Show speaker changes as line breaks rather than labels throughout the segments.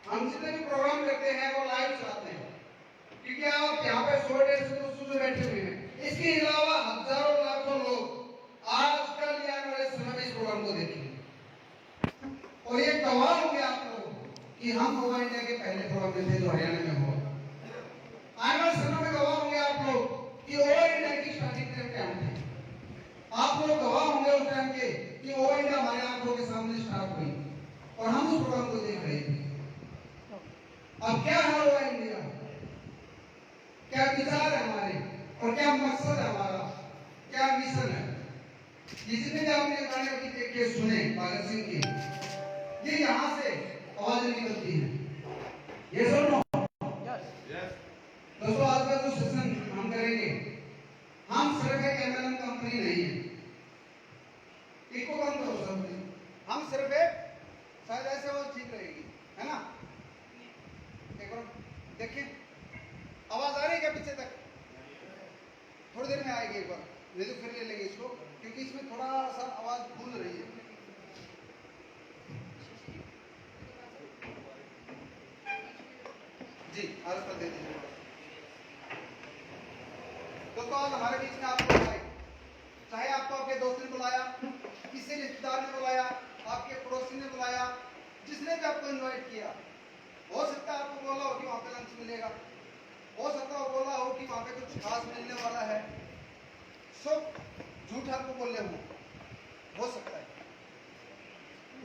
हम जितने भी प्रोग्राम करते हैं वो लाइव चलाते हैं, क्योंकि आप यहाँ पे 100-150 बैठे हुए हैं। इसके अलावा हजारों लाखों लोग आजकल या आने वाले समय में इस प्रोग्राम को देखेंगे, और ये गवाह होंगे आप लोग कि हम गोवा इंडिया के पहले प्रोग्राम में थे जो हरियाणा में हुआ। आने वाले समय में गवाह होंगे आप लोग कि ओवर इंडिया की स्टार्टिंग टाइम क्या थे। आप लोग गवाह होंगे उस टाइम के कि ओवर इंडिया हमारे आंखों के सामने स्टार्ट हुई और हम उस प्रोग्राम को देख रहे थे। अब क्या है ओवर इंडिया, क्या विचार है हमारे और क्या मकसद है हमारा, क्या मिशन है। जितने भी आपने गाने अभी देख के सुने भगत सिंह के, ये यहाँ से आवाज निकलती है। ये सुनो दोस्तों, आज का जो सेशन हम करेंगे, हम सिर्फ एक एमएलएम कंपनी नहीं है। इको काम करो सब, हम सिर्फ एक, शायद ऐसे वो ठीक रहेगी, है ना। एक बार देखिए, आवाज आ रही है क्या पीछे तक? थोड़ी देर में आएगी, एक बार नहीं तो फिर ले लेंगे इसको, क्योंकि इसमें थोड़ा सा आवाज गूंज रही है। जी आवाज पर दे दीजिए। दोस्तों आज हमारे बीच में आपको बुलाए, चाहे आपको आपके दोस्त ने बुलाया, किसी रिश्तेदार ने बुलाया, आपके पड़ोसी ने बुलाया, जिसने भी आपको इनवाइट किया, हो सकता है आपको बोला हो कि वहां पे लंच मिलेगा, हो सकता है बोला हो कि वहां पे कुछ खास मिलने वाला है, सब झूठ आपको बोले हो सकता है,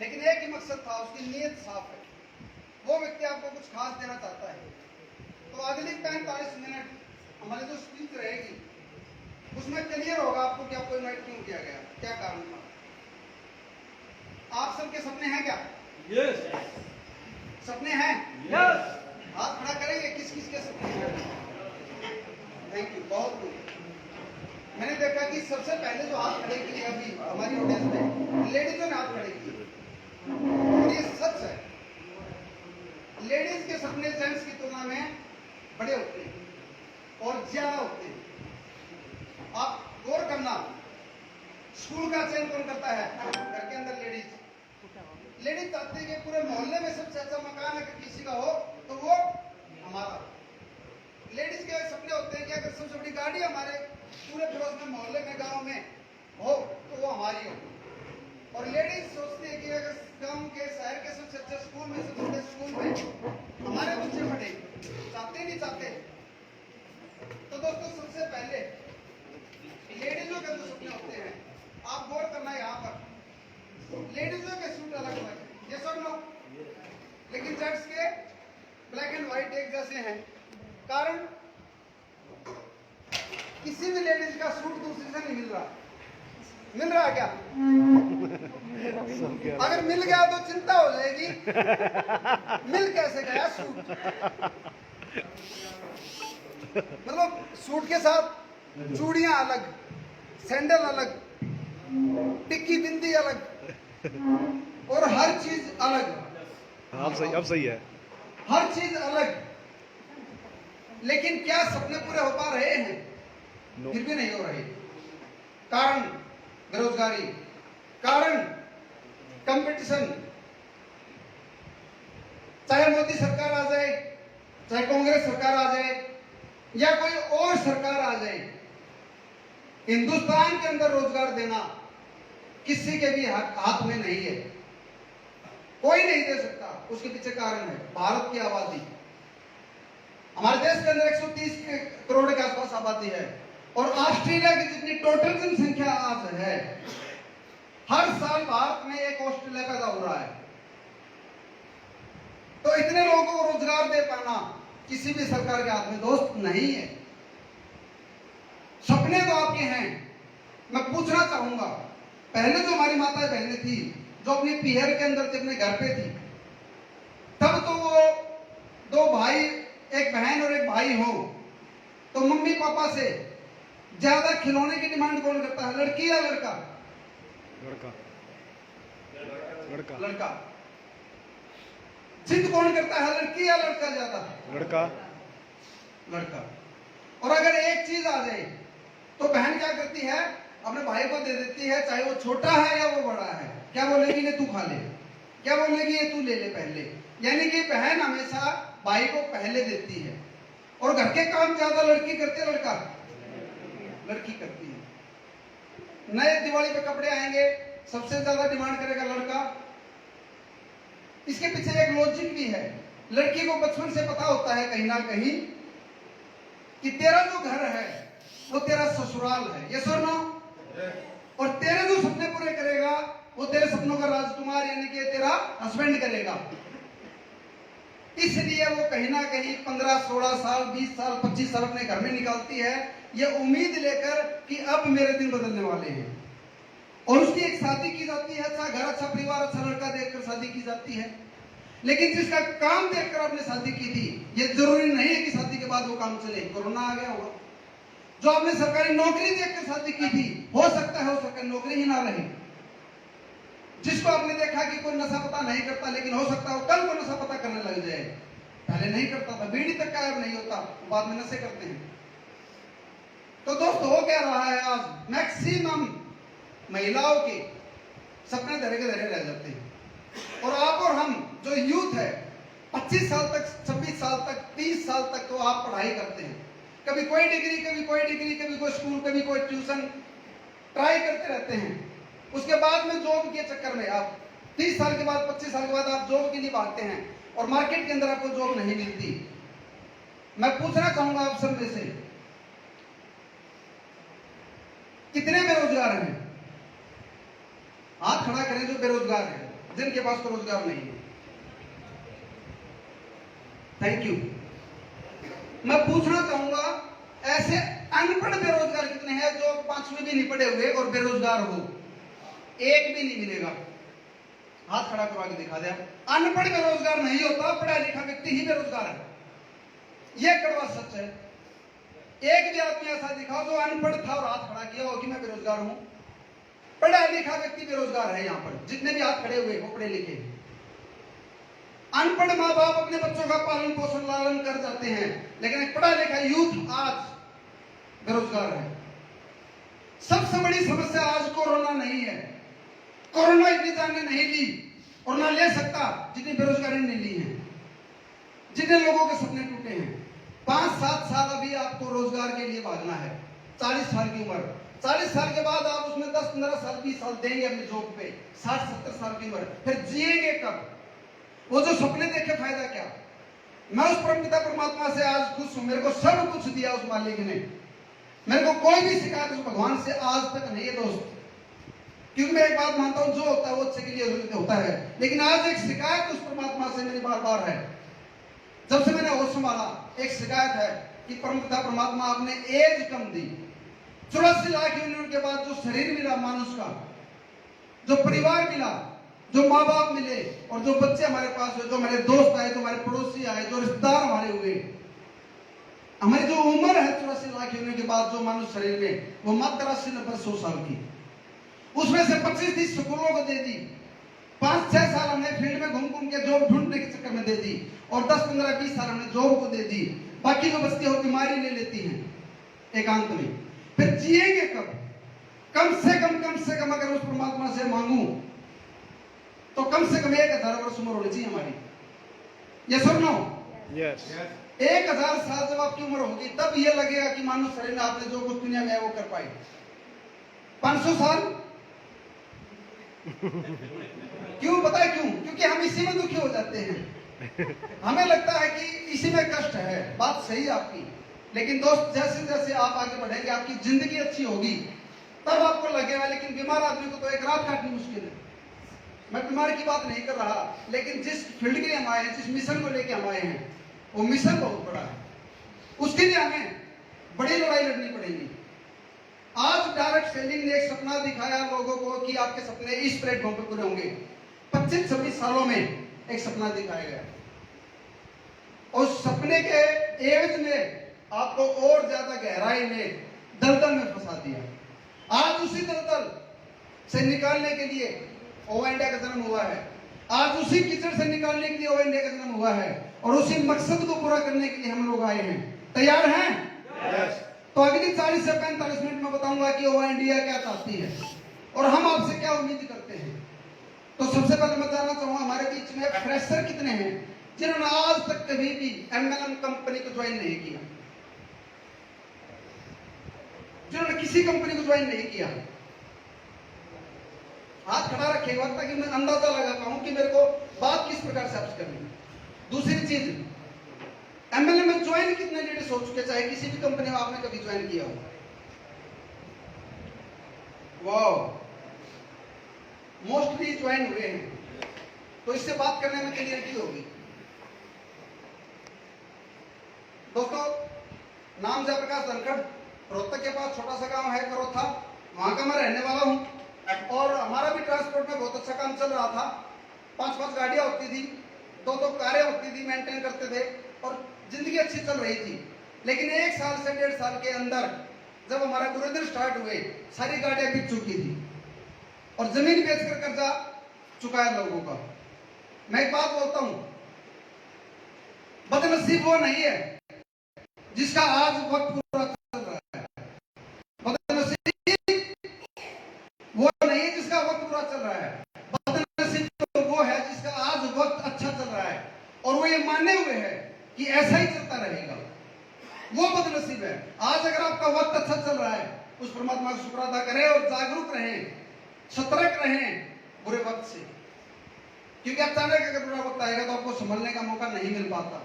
लेकिन एक ही मकसद था, उसकी नीयत साफ है, वो व्यक्ति आपको कुछ खास देना चाहता है। तो अगली 45 मिनट हमारी जो स्पीच रहेगी उसमें क्लियर होगा आपको कि आपको इनवाइट क्यों किया गया, क्या कारण था। आप सबके सपने हैं क्या?
यस।
सपने हैं?
यस।
हाथ खड़ा करेंगे, किस किस के सपने हैं? थैंक यू, बहुत गुड। मैंने देखा कि सबसे पहले जो हाथ खड़े किए अभी हमारी ऑडियंस में लेडीजों ने हाथ खड़े किए, और ये सच है। लेडीज के सपने जेंट्स की तुलना में बड़े होते हैं और ज्यादा होते हैं। आप गौर करना, स्कूल का चयन कौन करता है? घर के अंदर लेडीज चाहती है कि पूरे मोहल्ले में सबसे अच्छा मकान अगर किसी का हो तो वो हमारा। लेडीज के सपने होते हैं कि अगर सबसे बड़ी गाड़ी हमारे पूरे पड़ोस में, मोहल्ले में, गांव में हो तो वो हमारी हो। और लेडीज सोचती है कि अगर गांव के, शहर के सबसे अच्छे स्कूल में, सबसे बड़े स्कूल में हमारे बच्चे पढ़े, चाहते नहीं चाहते। तो दोस्तों सबसे पहले लेडीजों के जो सपने होते हैं, आप गौर करना है यहाँ पर, लेडीजों के सूट अलग अलग है, ये सब नो, लेकिन जेंट्स के ब्लैक एंड व्हाइट एक जैसे हैं। कारण किसी भी लेडीज का सूट दूसरी से नहीं मिल रहा। मिल रहा क्या? अगर मिल गया तो चिंता हो जाएगी, मिल कैसे गया सूट? मतलब सूट के साथ चूड़ियां अलग, सैंडल अलग, टिक्की बिंदी अलग, और हर चीज अलग।
अब सही है,
हर चीज अलग। लेकिन क्या सपने पूरे हो पा रहे हैं? फिर भी नहीं हो रहे। कारण बेरोजगारी, कारण कंपटीशन। चाहे मोदी सरकार आ जाए, चाहे कांग्रेस सरकार आ जाए, या कोई और सरकार आ जाए, हिंदुस्तान के अंदर रोजगार देना किसी के भी हाथ में नहीं है। कोई नहीं दे सकता। उसके पीछे कारण है भारत की आबादी। हमारे देश के अंदर 130 करोड़ के आसपास आबादी है, और ऑस्ट्रेलिया की जितनी टोटल जनसंख्या आज है, हर साल भारत में एक ऑस्ट्रेलिया पैदा हो रहा है। तो इतने लोगों को रोजगार दे पाना किसी भी सरकार के हाथ में दोस्त नहीं है। सपने तो आपके हैं। मैं पूछना चाहूंगा, पहले जो हमारी माता बहनें थी, जो अपने पीहर के अंदर थे, अपने घर पे थी, तब तो वो दो भाई, एक बहन और एक भाई हो, तो मम्मी पापा से ज्यादा खिलौने की डिमांड कौन करता है? लड़की या लड़का?
लड़का। लड़का।
लड़का। जिद कौन करता है? लड़की या लड़का ज्यादा?
लड़का।
लड़का। और अगर एक चीज आ जाए तो बहन क्या करती है? अपने भाई को दे देती है, चाहे वो छोटा है या वो बड़ा है। क्या बोलेगी? ले तू खा ले। क्या बोलेगी, ये तू ले ले पहले। यानी कि बहन हमेशा भाई को पहले देती है। और घर के काम ज्यादा लड़की करती है, लड़की करती है। नए दिवाली पे कपड़े आएंगे, सबसे ज्यादा डिमांड करेगा लड़का। इसके पीछे एक लॉजिक भी है। लड़की को बचपन से पता होता है कहीं ना कहीं कि तेरा जो घर है वो तेरा ससुराल है, ये सुनो। और तेरे जो सपने पूरे करेगा वो तेरे सपनों का राजकुमार यानी कि तेरा हस्बैंड करेगा। इसलिए वो कहीं ना कहीं 15, 16 साल, 20 साल, 25 साल अपने घर में निकालती है, ये उम्मीद लेकर कि अब मेरे दिन बदलने वाले हैं। और उसकी एक शादी की जाती है, अच्छा घर, अच्छा परिवार, अच्छा लड़का देखकर शादी की जाती है। लेकिन जिसका काम देखकर आपने शादी की थी, ये जरूरी नहीं है कि शादी के बाद वो काम चले, कोरोना आ गया होगा। जो आपने सरकारी नौकरी देखकर शादी की थी, हो सकता है नौकरी ही ना रहे। जिसको आपने देखा कि कोई नशा पता नहीं करता, लेकिन हो सकता है वो कल को नशा पता करने लग जाए। पहले नहीं करता था, बीड़ी तक गायब नहीं होता, बाद में नशे करते हैं। तो दोस्तों हो क्या रहा है, आज मैक्सिमम महिलाओं के सपने धरे के धरे रह जाते हैं। और आप और हम जो यूथ है, 25 साल तक, 26 साल तक, 30 साल तक तो आप पढ़ाई करते हैं। कभी कोई डिग्री, कभी कोई डिग्री, कभी कोई स्कूल, कभी कोई ट्यूशन, ट्राई करते रहते हैं। उसके बाद में जॉब के चक्कर में आप 30 साल के बाद, 25 साल के बाद आप जॉब के लिए भागते हैं और मार्केट के अंदर आपको जॉब नहीं मिलती। मैं पूछना चाहूंगा आप सब में से कितने बेरोजगार हैं? हाथ खड़ा करें जो बेरोजगार हैं, जिनके पास तो रोजगार नहीं है। Thank you. मैं पूछना चाहूंगा ऐसे अनपढ़ बेरोजगार कितने हैं जो 5वीं भी नहीं पढ़े हुए और बेरोजगार हो? एक भी नहीं मिलेगा। हाथ खड़ा करवा के दिखा दिया। अनपढ़ बेरोजगार नहीं होता, पढ़ा लिखा व्यक्ति ही बेरोजगार है। यह कड़वा सच है। एक भी आदमी ऐसा दिखाओ जो अनपढ़ था और हाथ खड़ा किया हो कि मैं बेरोजगार हूं। पढ़ा लिखा व्यक्ति बेरोजगार है। यहां पर जितने भी हाथ खड़े हुए वो पढ़े लिखे। अनपढ़ माँ बाप अपने बच्चों का पालन पोषण लालन कर जाते हैं, लेकिन एक पढ़ा लिखा यूथ आज बेरोजगार है। सबसे बड़ी समस्या आज कोरोना नहीं है। कोरोना इतनी जान ने नहीं ली और ना ले सकता जितनी बेरोजगारी ने ली है, जितने लोगों के सपने टूटे हैं। 5-7 साल अभी आपको रोजगार के लिए भागना है। 40 साल की उम्र, 40 साल के बाद आप उसमें 10-15 साल, 20 साल देंगे अपनी जॉब पे। 60-70 साल की उम्र, फिर जिएंगे कब? वो जो सपने देखे फायदा क्या? मैं उस परमपिता परमात्मा से आज खुश हूं। मेरे को सब कुछ दिया उस मालिक ने। मेरे को कोई भी शिकायत उस भगवान से आज तक नहीं है दोस्त। क्योंकि मैं एक बात मानता हूं, जो होता है वो अच्छे के लिए होता है। लेकिन आज एक शिकायत उस परमात्मा से मेरी बार बार है। जब से मैंने होश संभाला, एक शिकायत है कि परमपिता परमात्मा आपने एज कम दी। 84 लाख यूनियन के बाद जो शरीर मिला मानुष का, जो परिवार मिला, जो माँ बाप मिले और जो बच्चे हमारे पास हुए, जो हमारे दोस्त आए, जो हमारे पड़ोसी आए, जो रिश्तेदार हमारे हुए, हमारी जो उम्र है 84 लाख यूनियन के बाद जो मानुष शरीर में, वो मात्र 80-90-100 साल की। उसमें से 25-30 स्कूलों को दे दी। 5-6 साल हमने फील्ड में घूम घूम के जॉब ढूंढने के चक्कर में दे दी और 10-15-20 साल हमने जॉब को दे दी। बाकी जो बचती है वो बीमारी ले लेती हैं एकांत में। फिर जिएंगे कब? कम से कम अगर उस परमात्मा से मांगू तो कम से कम 1000 वर्ष उम्र होनी चाहिए हमारी। यस और नो?
यस।
1000 साल जब आपकी उम्र होगी तब यह लगेगा कि मानव शरीर में आपने जो कुछ दुनिया में है वो कर पाए। 500 साल क्यों? पता है क्यों? क्योंकि हम इसी में दुखी हो जाते हैं। हमें लगता है कि इसी में कष्ट है। बात सही है आपकी, लेकिन दोस्त जैसे जैसे आप आगे बढ़ेंगे, आपकी जिंदगी अच्छी होगी, तब आपको लगेगा। लेकिन बीमार आदमी को तो एक रात काटनी मुश्किल है। मैं बीमार की बात नहीं कर रहा, लेकिन जिस फील्ड के लिए हम आए हैं, जिस मिशन को लेके हम आए हैं, वो मिशन बहुत बड़ा है। उसके लिए हमें बड़ी लड़ाई लड़नी पड़ेगी। आज डायरेक्ट सेलिंग ने एक सपना दिखाया लोगों को कि आपके सपने इस प्लेटफॉर्म पे पूरे होंगे। 25-26 सालों में एक सपना दिखाया गया और सपने के एवज में आपको और ज्यादा गहराई में, दलदल में फंसा दिया। आज उसी दलदल से निकालने के लिए ओवर इंडिया का जन्म हुआ है। आज उसी कीचड़ से निकालने के लिए ओवर इंडिया का जन्म हुआ है और उसी मकसद को पूरा करने के लिए हम लोग आए हैं। तैयार हैं?
यस।
तो अगली 40 से 45 मिनट में बताऊंगा कि ओवर इंडिया क्या चाहती है और हम आपसे क्या उम्मीद करते हैं। तो सबसे पहले मैं जानना चाहूंगा हमारे बीच में फ्रेशर कितने हैं जिन्होंने आज तक कभी भी एमएलएम कंपनी को ज्वाइन नहीं किया, जिन्होंने किसी कंपनी को ज्वाइन नहीं किया? हाथ खड़ा रखेगा ताकि मैं अंदाजा लगा पाऊं कि मेरे को बात किस प्रकार से आपसे करनी है। दूसरी चीज, एमएलएम में ज्वाइन कितने लेडीज हो चुके, चाहे किसी भी कंपनी में आपने कभी ज्वाइन किया हो? वाह, मोस्टली ज्वाइन हुए हैं, तो इससे बात करने में क्लियरिटी होगी। दोस्तों, नाम जयप्रकाश धनखड़, रोहतक के पास छोटा सा गांव है करोथा, वहां का मैं रहने वाला हूं। और हमारा भी ट्रांसपोर्ट में बहुत अच्छा काम चल रहा था। 5-5 गाड़ियां होती थी, 2-2 कारें होती थी, मेंटेन करते थे और जिंदगी अच्छी चल रही थी। लेकिन 1 साल से 1.5 साल के अंदर जब हमारा गुरुदिन स्टार्ट हुए, सारी गाड़ियां बिक चुकी थी और जमीन बेचकर कर्जा चुकाया लोगों का। मैं एक बात बोलता हूं, बदनसीब वो नहीं है जिसका आज वक्त पूरा चल रहा है, बदनसीब वो नहीं है जिसका वक्त पूरा चल रहा है, बदनसीब तो वो है जिसका आज वक्त अच्छा चल रहा है और वो ये माने हुए है कि ऐसा ही चलता रहेगा, वो बदनसीब है। आज अगर आपका वक्त अच्छा चल रहा है, उस परमात्मा का शुक्र अदा करें और जागरूक रहें, सतर्क रहें बुरे वक्त से, क्योंकि अचानक अगर बुरा वक्त आएगा तो आपको संभलने का मौका नहीं मिल पाता।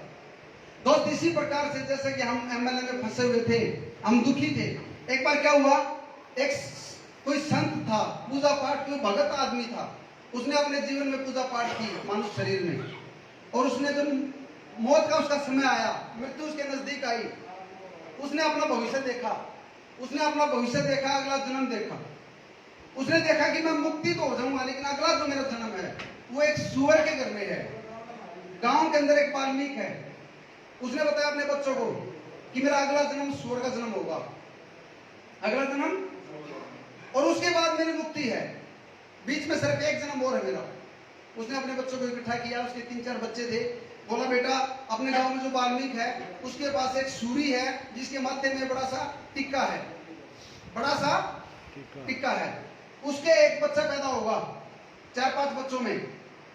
दोस्त, इसी प्रकार से जैसे कि हम एमएलए में फंसे हुए थे, हम दुखी थे। एक बार क्या हुआ, एक कोई संत था, पूजा पाठ कोई भगत आदमी था, उसने अपने जीवन में पूजा पाठ की मानुष शरीर में, और उसने जब मौत का उसका समय आया, मृत्यु उसके नजदीक आई, उसने अपना भविष्य देखा, उसने अपना भविष्य देखा, अगला जन्म देखा। उसने देखा कि मैं मुक्ति तो हो जाऊंगा, लेकिन अगला जो मेरा जन्म है वो एक सुअर के घर में है। गांव के अंदर एक वाल्मीकि है, उसने बताया अपने बच्चों को कि मेरा अगला जन्म सुअर का जन्म होगा, अगला जन्म, और उसके बाद मेरी मुक्ति है, बीच में सिर्फ एक जन्म और है मेरा। उसने अपने बच्चों को इकट्ठा किया, उसके 3-4 बच्चे थे, बोला बेटा अपने गांव में जो वाल्मीकि है उसके पास एक सूरी है जिसके माथे में बड़ा सा टिक्का है, बड़ा सा टिक्का है, उसके एक बच्चा पैदा होगा, 4-5 बच्चों में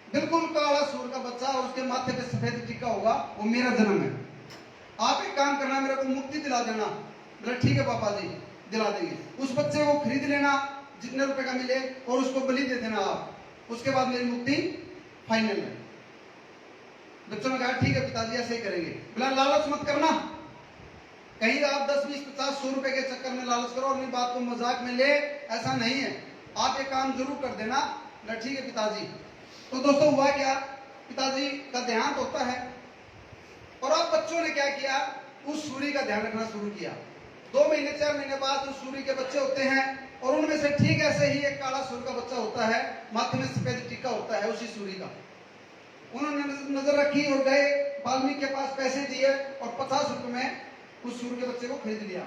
बिल्कुल काला सूर का बच्चा और उसके माथे पे सफेद टिक्का होगा, वो मेरा जन्म है। आप एक काम करना, मेरे को मुक्ति दिला देना। बोला ठीक है पापा जी, दिला देंगे। उस बच्चे को खरीद लेना जितने रुपए का मिले और उसको बलि दे देना आप, उसके बाद मेरी मुक्ति फाइनल है। बच्चों ने कहा ठीक है पिताजी ऐसे ही करेंगे। बोला लालच मत करना, कहीं आप 10, 20, 50, 100 रुपए के चक्कर में लालच करो और मेरी बात को मजाक में ले, ऐसा नहीं है, आप ये काम जरूर कर देना। बोला ठीक है पिताजी। तो दोस्तों हुआ क्या, पिताजी का देहांत होता है और अब बच्चों ने क्या किया, उस सूरी का ध्यान रखना शुरू किया। 2 महीने 4 महीने बाद उस सूरी के बच्चे होते हैं और उनमें से ठीक ऐसे ही एक काला सूर का बच्चा होता है, माथे में सफेद टिक्का होता है उसी सूरी का। उन्होंने नजर रखी और गए वाल्मीकि के पास, पैसे दिए और 50 रुपए में उस सूर के बच्चे को खरीद लिया।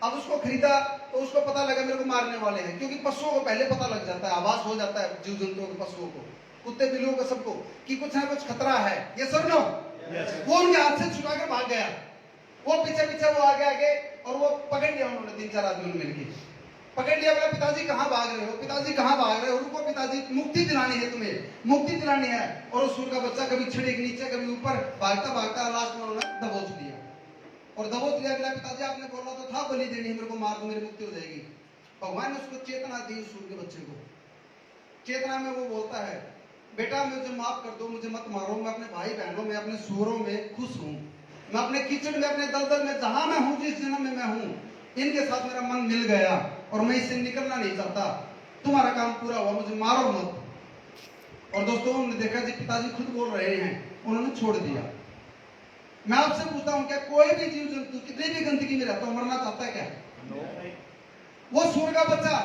अब उसको खरीदा तो उसको पता लगा मेरे को मारने वाले हैं, क्योंकि पशुओं को पहले पता लग जाता है, आभास हो जाता है जीव जंतुओं को, पशुओं को, कुत्ते बिल्लियों को, सबको कि कुछ ना कुछ खतरा है। ये सब नो, वो उनके हाथ से छुड़ा कर भाग गया, वो पीछे पीछे वो आगे आगे, और वो पकड़ लिया उन्होंने, 3-4 आदमी मिलकर पकड़ लिया। बोला पिताजी कहाँ भाग रहे हो, पिताजी कहाँ भाग रहे हो, रुको पिताजी, मुक्ति दिलानी है तुम्हें, मुक्ति दिलानी है। और उस सूर का बच्चा कभी छिड़े के नीचे कभी ऊपर भागता भागता लास्ट में उन्होंने दबोच दिया और दबोच लिया। बोला पिताजी आपने बोला तो था बलि देनी है, मेरे को मार दो, मेरी मुक्ति हो जाएगी। भगवान ने उसको चेतना दी, उस सूर के बच्चे को चेतना में वो बोलता है बेटा मुझे माफ कर दो, मुझे मत मारो, मैं अपने भाई बहनों में, अपने सूरों में खुश हूँ, मैं अपने कीचड़ में, अपने दलदल में, जहां मैं हूँ, जिस जन्म में मैं हूँ, इनके साथ मेरा मन मिल गया और मैं इससे निकलना नहीं चाहता, तुम्हारा काम पूरा हुआ, मुझे मारो मत। और दोस्तों हमने देखा जी पिताजी खुद बोल रहे हैं, उन्होंने छोड़ दिया। मैं आपसे पूछता हूं क्या कोई भी जीव जंतु कितनी भी गंदगी में रहता हो मरना चाहता है क्या? वो सूर का बच्चा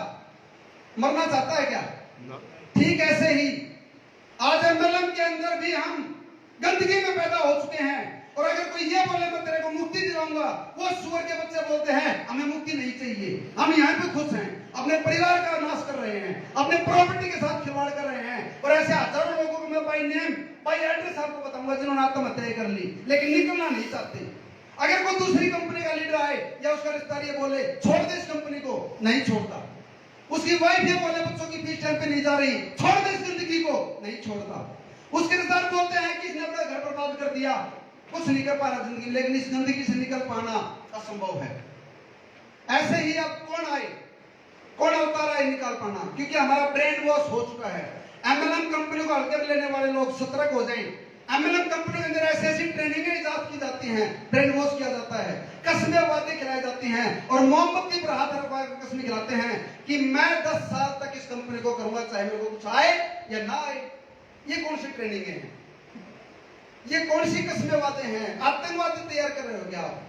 मरना चाहता है क्या? ठीक ऐसे ही आज एमएलएम के अंदर भी हम गंदगी में पैदा हो चुके हैं, और अगर कोई ये बोले मैं तेरे को मुक्ति दिलाऊंगा, वो सुअर के बच्चे बोलते हैं हमें मुक्ति नहीं चाहिए, हम यहाँ पे खुश हैं, अपने परिवार का नाश कर रहे हैं, अपने प्रॉपर्टी के साथ खिलवाड़ कर रहे हैं। और ऐसे हजारों लोगों को मैं बाय नेम बाय एड्रेस आपको बताऊंगा जिन्होंने आत्महत्या कर ली लेकिन निकलना नहीं चाहते। अगर कोई दूसरी कंपनी का लीडर आए या उसका रिश्तेदार ये बोले छोड़ दे इस कंपनी को, नहीं छोड़ता। उसकी वाइफ ये बोले बच्चों की फीस टाइम पे नहीं जा रही, छोड़ दे इस जिंदगी को, नहीं छोड़ता। उसके रिश्तेदार बोलते हैं कि इसने अपना घर बर्बाद कर दिया, कुछ नहीं कर पा रहा जिंदगी, लेकिन इस जिंदगी से निकल पाना असंभव है। ऐसे ही अब कौन अवतार है निकाल पाना, क्योंकि हमारा ब्रेन वॉश हो चुका है। एमएलएम कंपनी को हल्के में लेने वाले लोग सतर्क हो जाएं। एमएलएम कंपनी के अंदर ऐसी ऐसी ट्रेनिंगें इजाद की जाती हैं, ब्रेन वॉश किया जाता है, कस्में वादे खिलाई जाती हैं और मोमबत्ती पर हाथ रखवा कर कस्में खिलाते हैं कि मैं 10 साल तक इस कंपनी को करूंगा, चाहे मेरे को कुछ आए या ना आए। ये कौन सी ट्रेनिंग है? ये कौन सी कस्में वादे हैं? आतंकवादी तैयार कर रहे हो क्या आप?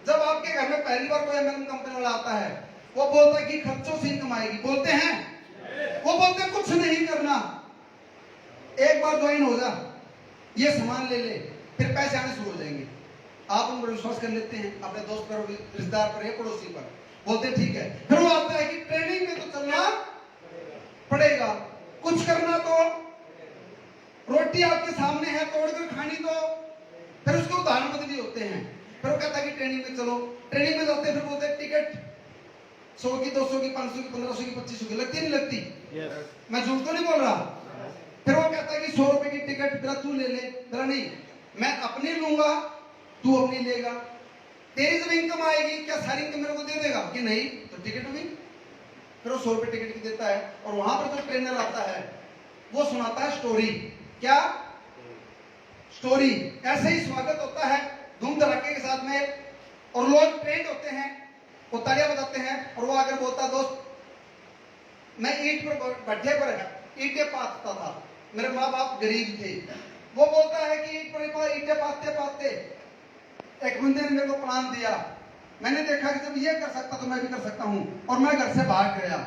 जब आपके घर में पहली बार कोई एमएलएम कंपनी वाला आता है, वो बोलता है कि खर्चों से इनकम आएगी, बोलते हैं, वो बोलते हैं कुछ नहीं करना, एक बार ज्वाइन हो जा, ये सामान ले ले, फिर पैसे आने शुरू हो जाएंगे। आप उन पर विश्वास कर लेते हैं, अपने दोस्त पर, रिश्तेदार पर या पड़ोसी पर, बोलते ठीक है। फिर वो आता है कि ट्रेनिंग में तो चलना पड़ेगा, कुछ करना तो, रोटी आपके सामने है तोड़कर खानी तो, फिर उसके उदाहरण बदली होते हैं। फिर वो कहता है कि ट्रेनिंग में चलो, ट्रेनिंग में जाते हैं, फिर बोलते हैं टिकट 100 की, 200 की, 500 की, 1500 की, 2500 की, लगती नहीं लगती? मैं झूठ तो नहीं बोल रहा। फिर वो कहता है कि 100 रुपए की टिकट जरा तू ले ले, जरा नहीं, मैं अपनी लूंगा, तू अपनी लेगा, तेरी जब इनकम आएगी क्या सारी इनकम मेरे को दे देगा कि नहीं? तो टिकट भी। फिर वो 100 रुपए टिकट की देता है और वहां पर जो ट्रेनर आता है वो सुनाता है स्टोरी। क्या स्टोरी? ऐसे ही स्वागत होता है धूम धड़ाके के साथ में, और लोग ट्रेंड होते हैं, वो तालियां बजाते हैं, और वो आकर बोलता, दोस्त मैं ईंट पर भट्ठे पर ईंटें पाथता था, मेरे माँ बाप गरीब थे। वो बोलता है कि ईंट पर ईंटें पाथते पाथते एक बंदे ने मेरे को प्लान दिया, मैंने देखा कि जब ये कर सकता तो मैं भी कर सकता हूँ, और मैं घर से भाग गया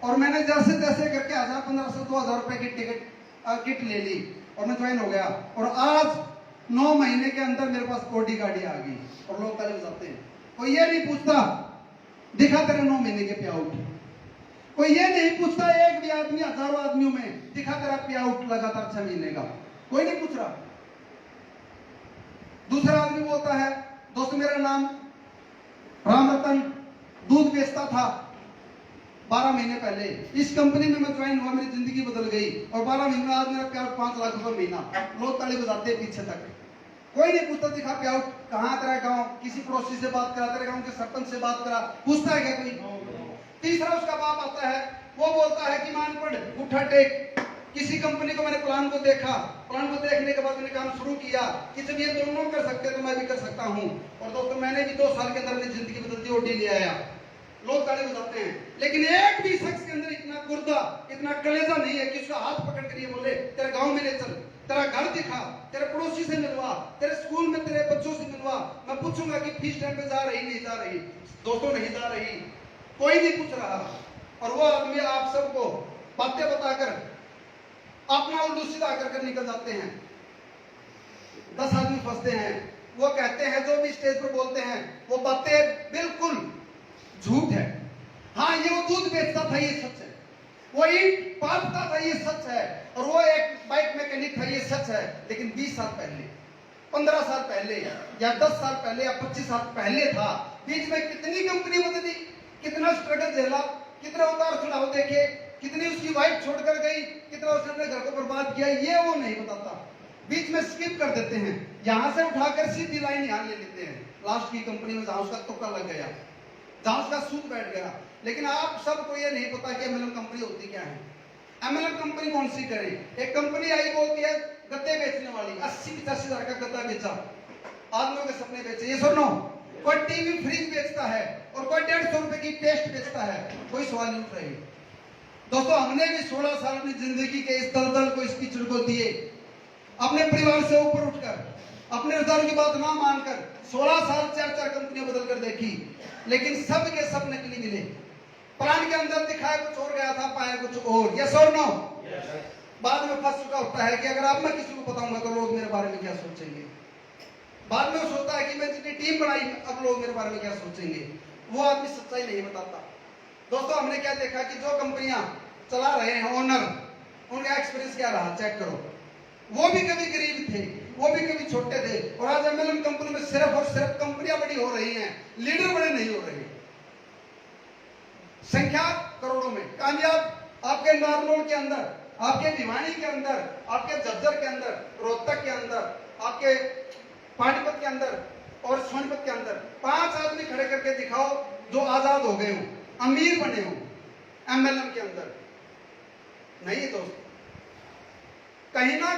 और मैंने जैसे तैसे करके 1000, 1500, 2000 रुपए की किट ले ली और मैं ज्वाइन हो गया, और आज 9 महीने के अंदर मेरे पास बॉडी गाड़ी आ गई। और लोग ताली बजाते हैं। कोई ये नहीं पूछता दिखा तेरे 9 महीने के पे आउट, कोई ये नहीं पूछता एक भी आदमी हजारों आदमियों में दिखा तेरा पे आउट लगातार 6 महीने का, कोई नहीं पूछ रहा। दूसरा आदमी बोलता है, दोस्त मेरा नाम राम रतन, दूध बेचता था 12 महीने पहले, इस कंपनी में मैं ज्वाइन हुआ, मेरी जिंदगी बदल गई, और 12 महीने आज मेरा प्यार 5 लाख रुपए महीना। लोग ताली बजाते हैं पीछे तक, कोई नहीं पूछता दिखा पे आउट कहाँ तेरा गांव, किसी पड़ोसी से बात करा, तेरे गांव के सरपंच से बात करा, पूछता है क्या कोई? तीसरा उसका बाप आता है, वो बोलता है कि मान पढ़ उठा टेक, किसी कंपनी को मैंने प्लान को देखा, प्लान को देखने के बाद मैंने काम शुरू किया कि जब ये दोनों कर सकते तो मैं भी कर सकता हूँ। और दोस्तों मैंने भी 2 साल के अंदर अपनी जिंदगी बदलती ओडी ले आया। लोग ताली बजाते हैं, लेकिन एक भी शख्स के अंदर इतना गुर्दा, इतना कलेजा नहीं है कि उसका हाथ पकड़ कर ये बोले तेरे गांव में ले चल, तेरा घर दिखा, तेरे पड़ोसी से मिलवा, तेरे स्कूल में तेरे बच्चों से मिलवा, मैं पूछूंगा कि फीस टाइम पे जा रही नहीं जा रही? दोस्तों नहीं जा रही, कोई नहीं पूछ रहा। और वो आदमी आप सबको बातें बताकर अपना उल्लू सीधा कर निकल जाते हैं। 10 आदमी फंसते हैं, वो कहते हैं जो भी स्टेज पर बोलते हैं वो बातें बिल्कुल झूठ है। हाँ, ये वो दूध बेचता था, ये सच है, वो ईंट पाथता था, ये सच है, और वो एक बाइक मैकेनिक था, ये सच है। लेकिन 20 साल पहले, 15 साल पहले, या 10 साल पहले, या 25 साल पहले था, बीच में कितनी कंपनी बदली, कितना स्ट्रगल झेला, कितना उतार चढ़ाव देखे, कितनी उसकी वाइफ छोड़कर गई, कितना उसने अपने घर को बर्बाद किया, ये वो नहीं बताता, बीच में स्किप कर देते हैं। यहां से उठाकर सीधी लाइन यहां ले लेते हैं लास्ट की कंपनी में, जहां उसका तुक्का लग गया, जहां उसका सूद बैठ गया। लेकिन आप सबको ये नहीं पता कि एमएलएम कंपनी होती क्या है। एमएलएम कंपनी कौन सी करे? एक कंपनी आई बोलती है गद्दे बेचने वाली, 80-85 हजार का गद्दा बेचा, आदमियों के सपने बेचे, ये सुनो। कोई टीवी फ्रिज बेचता है और कोई 150 रुपए की पेस्ट बेचता है, कोई सवाल नहीं उठ रही। दोस्तों हमने भी 16 साल अपनी जिंदगी के इस दलदल को, इस कीचड़ को दिए, अपने परिवार से ऊपर उठकर, अपने रिश्तेदारों की बात ना मानकर 16 साल 4 कंपनियां बदल कर देखी, लेकिन सब के सब नकली मिले। प्लान के अंदर दिखाया कुछ और गया था, पाया कुछ और। यस और नो? बाद में फंस चुका होता है कि अगर अब मैं किसी को बताऊंगा तो लोग मेरे बारे में क्या सोचेंगे। बाद में वो सोचता है कि मैं जितनी टीम बनाई अब लोग मेरे बारे में क्या सोचेंगे। वो आदमी सच्चाई नहीं बताता। दोस्तों हमने क्या देखा कि जो कंपनियां चला रहे हैं ओनर, उनका एक्सपीरियंस क्या रहा, चेक करो। वो भी कभी गरीब थे, वो भी कभी छोटे थे, और आज एमएलएम कंपनी में सिर्फ और सिर्फ कंपनियां बड़ी हो रही हैं, लीडर बड़े नहीं हो रहे। संख्या करोड़ों में। कामयाब आपके नारनौल के अंदर, आपके भिवानी के अंदर, आपके झज्जर के अंदर, रोहतक के अंदर, आपके पानीपत के अंदर और सोनीपत के अंदर 5 आदमी खड़े करके दिखाओ जो आजाद हो गए हो, अमीर बने हो एमएलएम के अंदर। नहीं दोस्त, कहीं ना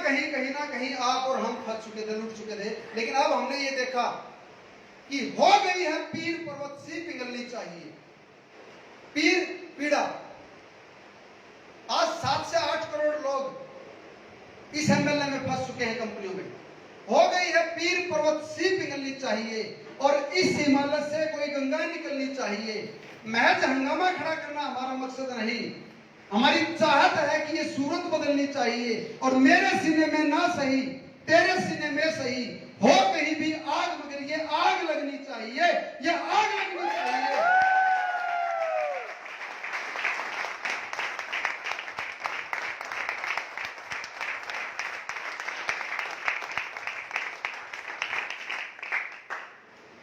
कहीं आप और हम फंस चुके थे, लुट चुके थे। लेकिन अब हमने ये देखा कि हो गई है पीर पर्वत सी पिघलनी चाहिए। पीर पीड़ा, आज 7 से 8 करोड़ लोग इस एमएलए में फंस चुके हैं कंपनियों में। हो गई है पीर पर्वत सी पिघलनी चाहिए और इस हिमालय से कोई गंगा निकलनी चाहिए। महज हंगामा खड़ा करना हमारा मकसद नहीं, हमारी चाहत है कि ये सूरत बदलनी चाहिए और मेरे सीने में ना सही तेरे सीने में सही हो कहीं भी आग, मगर ये आग लगनी चाहिए, ये आग लगनी चाहिए।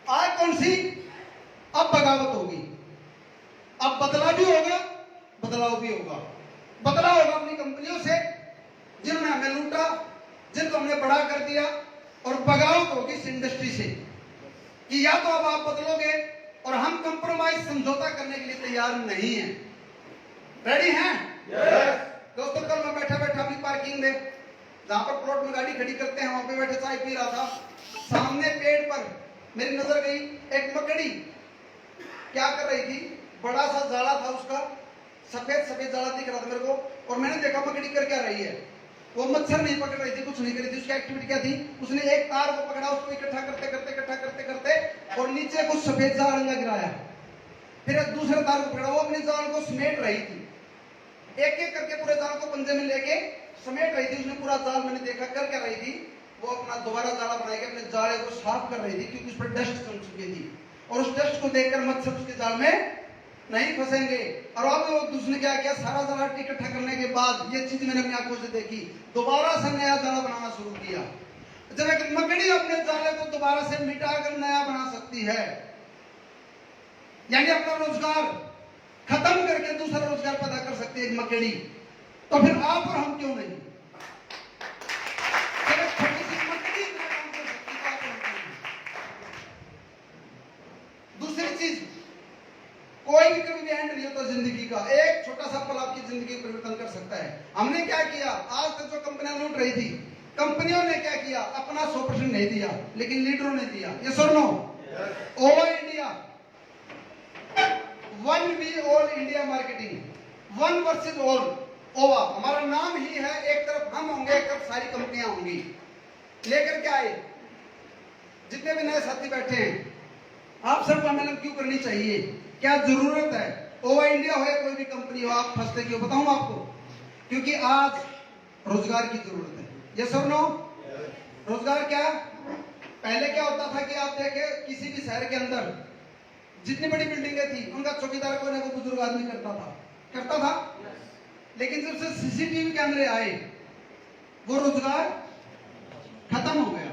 आग कौन सी? अब बगावत होगी, अब बदला भी होगा, बदलाव भी होगा। बदलाव होगा अपनी कंपनियों से जिन्होंने हमें लूटा, जिनको हमने बड़ा कर दिया, और बगावत होगी इस इंडस्ट्री से कि या तो अब आप बदलोगे और हम कंप्रोमाइज समझौता करने के लिए तैयार नहीं हैं। रेडी हैं? दोस्तों, कल मैं बैठा अपनी पार्किंग में, जहां पर प्लॉट में गाड़ी खड़ी करते हैं, वहां पे बैठे चाय पी रहा था। सामने पेड़ पर मेरी नजर गई, एक मकड़ी क्या कर रही थी, बड़ा सा जाला था उसका, सफेद जाला दिख रहा था मेरे को, और मैंने देखा मकड़ी कर क्या रही है। वो मच्छर नहीं पकड़ रही थी, कुछ नहीं करी थी, उसकी एक्टिविटी क्या थी, उसने एक तार को पकड़ा, उसको इकट्ठा करते और नीचे कुछ सफेद जाल गिराया, फिर दूसरे तार को पकड़ा, वो अपने जाल को समेट रही थी, एक एक करके पूरे जाल को पंजे में लेके समेट रही थी। उसने पूरा जाल, मैंने देखा कर क्या रही थी, वो अपना दोबारा जाला बनाएगी, अपने जाले को साफ कर रही थी, क्योंकि उस पर डस्ट जम चुकी थी और उस डस्ट को देखकर मच्छर उसके जाल में नहीं फंसेंगे। और अब उसने क्या किया, सारा जाला इकट्ठा करने के बाद, ये चीज मैंने अपनी आंखों से देखी, दोबारा से नया जाला बनाना शुरू किया। जब एक मकड़ी अपने जाले को दोबारा से मिटाकर नया बना सकती है, यानी अपना रोजगार खत्म करके दूसरा रोजगार पैदा कर सकती है एक मकड़ी, तो फिर आप और हम क्यों नहीं? छोटी सी मकड़ी काम कर सकती है, आप और हम क्यों नहीं? दूसरी चीज, कोई भी कभी भी एंड नहीं होता जिंदगी का, एक छोटा सा पल आपकी जिंदगी परिवर्तन कर सकता है। हमने क्या किया, आज तक जो कंपनियां लूट रही थी, कंपनियों ने क्या किया, अपना 100% नहीं दिया, लेकिन लीडरों ने दिया। ये सुन लो, over India, one we all India marketing, one versus all ओवा, हमारा नाम ही है। एक तरफ हम होंगे, एक तरफ सारी कंपनियां होंगी। लेकर क्या आए, जितने भी नए साथी बैठे हैं, आप सबको एमएलएम क्यों करनी चाहिए, क्या जरूरत है? ओवर इंडिया हो या कोई भी कंपनी हो, आप फंसते क्यों? बताऊं आपको, क्योंकि आज रोजगार की जरूरत है। ये सब नो, रोजगार क्या, पहले क्या होता था कि आप देखे किसी भी शहर के अंदर जितनी बड़ी बिल्डिंगें थी, उनका चौकीदार कोई ना कोई बुजुर्ग आदमी करता था। लेकिन जब से सीसीटीवी कैमरे आए, वो रोजगार खत्म हो गया।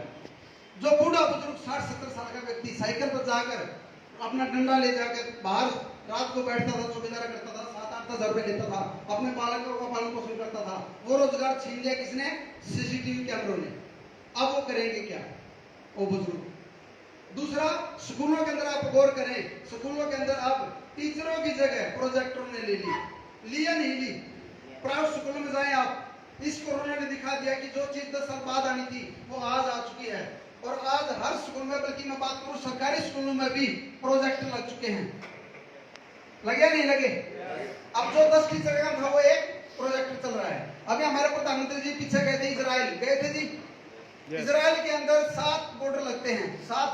जो बूढ़ा बुजुर्ग 60-70 साल का व्यक्ति साइकिल पर जाकर अपना डंडा ले जाकर बाहर रात को बैठता था, चौकीदारा करता था, 7-8 हजार रुपए लेता था, अपने पालकों का पालन पोषण करता था, वो रोजगार छीन लिया किसने? सीसीटीवी कैमरों ने। अब वो करेंगे क्या, वो बुजुर्ग? दूसरा, स्कूलों के अंदर आप गौर करें, स्कूलों के अंदर अब टीचरों की जगह प्रोजेक्टरों ने ले लिया नहीं ली। प्राइवेट स्कूलों में जाएं आप, इस कोरोना ने दिखा दिया कि जो चीज 10 साल बाद आनी थी वो आज आ चुकी है। और आज हर स्कूल में, बल्कि मैं बात करूं सरकारी स्कूलों में भी प्रोजेक्टर लग चुके हैं। लगे नहीं लगे? अब जो 10 टीचर का था वो एक प्रोजेक्टर चल रहा है। अभी हमारे प्रधानमंत्री जी पीछे गए थे, इजराइल गए थे जी। इजराइल के अंदर 7 बॉर्डर लगते हैं, 7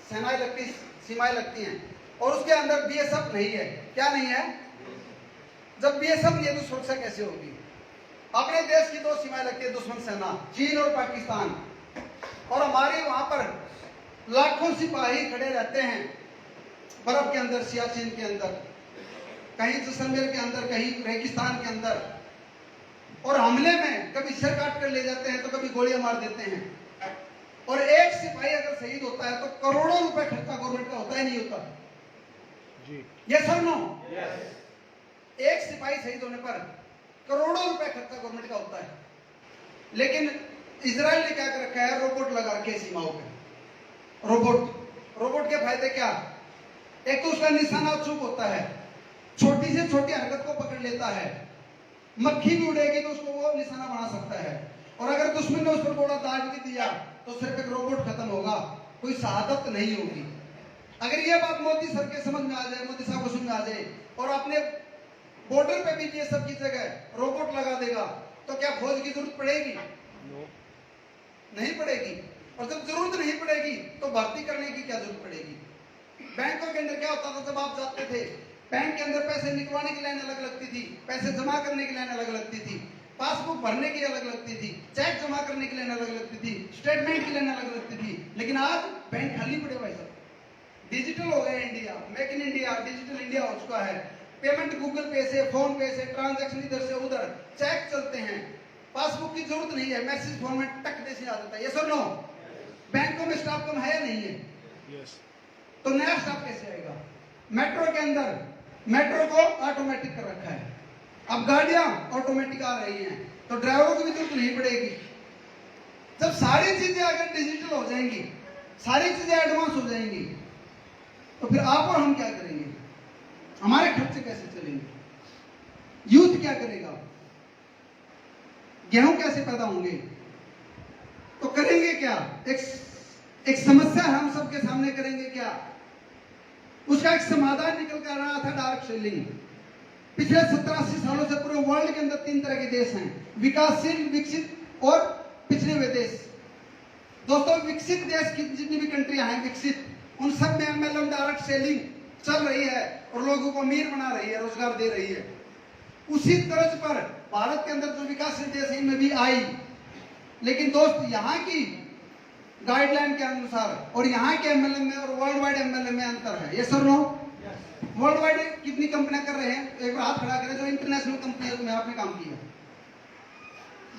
सेनाएं लगती, सीमाएं लगती हैं, और उसके अंदर बीएसएफ नहीं है। क्या नहीं है? जब बीएसएफ नहीं है तो सुरक्षा कैसे होगी? अपने देश की 2 सीमाएं लगती है, दुश्मन सेना, चीन और पाकिस्तान, और हमारे वहां पर लाखों सिपाही खड़े रहते हैं बर्फ के अंदर, सियाचिन के अंदर, कहीं जैसलमेर के अंदर, कहीं रेगिस्तान के अंदर, और हमले में कभी सिर काट कर ले जाते हैं तो कभी गोलियां मार देते हैं। और एक सिपाही अगर शहीद होता है तो करोड़ों रुपए खर्चा गवर्नमेंट का होता है, नहीं होता? जी। ये सर नो, एक सिपाही शहीद होने पर करोड़ों रुपए खर्चा गवर्नमेंट का होता है, लेकिन इजराइल ने क्या कर रखा है, रोबोट लगा रखे हैं सीमाओं पे। रोबोट के फायदे क्या? एक तो उसका निशाना अचूक होता है, छोटी से छोटी हरकत को पकड़ लेता है, मक्खी भी उड़ेगी तो उसको वो निशाना बना सकता है, और अगर दुश्मन ने उस पर गोला दाग भी दिया तो सिर्फ एक रोबोट खत्म होगा, कोई शहादत नहीं होगी। अगर ये बात मोदी सर के समझ में आ जाए, मोदी साहब को समझ में आ जाए, और अपने बॉर्डर पे भी ये सब की जगह रोबोट लगा देगा, तो क्या फौज की जरूरत पड़ेगी? नहीं पड़ेगी। और जब जरूरत नहीं पड़ेगी तो भर्ती करने की क्या जरूरत पड़ेगी? बैंकों के अंदर क्या होता था, जब आप जाते थे बैंक के अंदर, पैसे निकलवाने की लाइन अलग लगती थी, पैसे जमा करने की लाइन अलग लगती थी, पासबुक भरने की अलग लगती थी, चेक जमा करने की लाइन अलग लगती थी, स्टेटमेंट की लाइन अलग लगती थी। लेकिन आज बैंक खाली पड़े भाई साहब, डिजिटल हो गया India, make in India, digital India हो चुका है। पेमेंट गूगल पे से, फोन पे से, ट्रांजैक्शन इधर से उधर, चेक चलते हैं, पासबुक की जरूरत नहीं है, मैसेज फॉर्म में टक दे से आ जाता है। ये सुनो, बैंकों में स्टाफ कम है या नहीं है?
यस।
तो नया स्टाफ कैसे आएगा? मेट्रो के अंदर मेट्रो को ऑटोमेटिक कर रखा है, अब गाड़ियां ऑटोमेटिक आ रही हैं, तो ड्राइवरों की भी जरूरत नहीं पड़ेगी। जब सारी चीजें अगर डिजिटल हो जाएंगी, सारी चीजें एडवांस हो जाएंगी, तो फिर आप और हम क्या करेंगे? हमारे खर्चे कैसे चलेंगे? यूथ क्या करेगा? गेहूं कैसे पैदा होंगे? तो करेंगे क्या? एक समस्या हम सबके सामने करेंगे क्या? उसका एक समाधान निकल कर रहा था, डार्क सेलिंग। पिछले 70-80 सालों से पूरे वर्ल्ड के अंदर 3 तरह के देश हैं, विकासशील, विकसित और पिछड़े हुए देश। दोस्तों, विकसित देश की जितनी भी कंट्रियां हैं विकसित, उन सब में एमएलएम डायरेक्ट सेलिंग चल रही है और लोगों को अमीर बना रही है, रोजगार दे रही है। उसी तर्ज पर भारत के अंदर जो विकासशील देश है इनमें भी आई। लेकिन दोस्त, यहाँ की गाइडलाइन के अनुसार और यहाँ के एमएलएम में और वर्ल्ड वाइड एमएलएम में अंतर है। ये सर नो, वर्ल्ड वाइड कितनी कंपनियां कर रहे हैं? एक बार हाथ खड़ा करें जो इंटरनेशनल कंपनियों में आपने काम किया,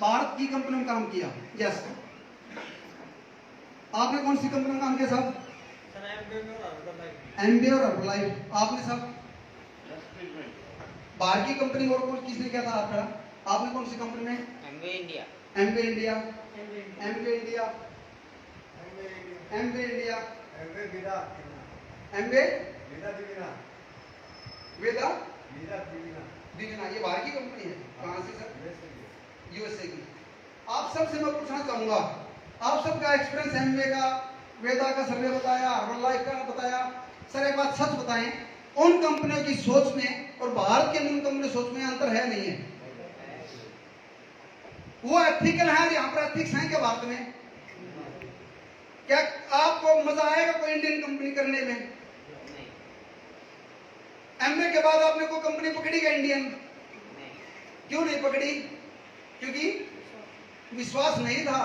भारत की कंपनी में काम किया। यस, आपने कौन सी कंपनी में काम किया साहब? एमबीए और हर्बलाइफ। आपने सब बाहर की कंपनी और कौन किसने किया था? आप खड़ा, आपने कौन सी कंपनी में? MBA India, MBA India, MBA India, MBA India, MBA वेदा दिविना। ये बाहर की कंपनी है। कहां से सर? यूएसए की। आप सबसे मैं पूछना चाहूंगा, आप सबका एक्सपीरियंस एमबीए का, वेदा का सर्वे बताया, हर्बलाइफ का बताया, सर एक बात सच बताएं, उन कंपनियों की सोच में और भारत के उन कंपनियों की सोच में अंतर है नहीं है? वो एथिकल है, यहाँ पर एथिक्स है क्या भारत में? क्या आपको मजा आएगा कोई इंडियन कंपनी करने में? एमए के बाद आपने कोई कंपनी पकड़ी क्या इंडियन? क्यों नहीं पकड़ी? क्योंकि विश्वास नहीं था।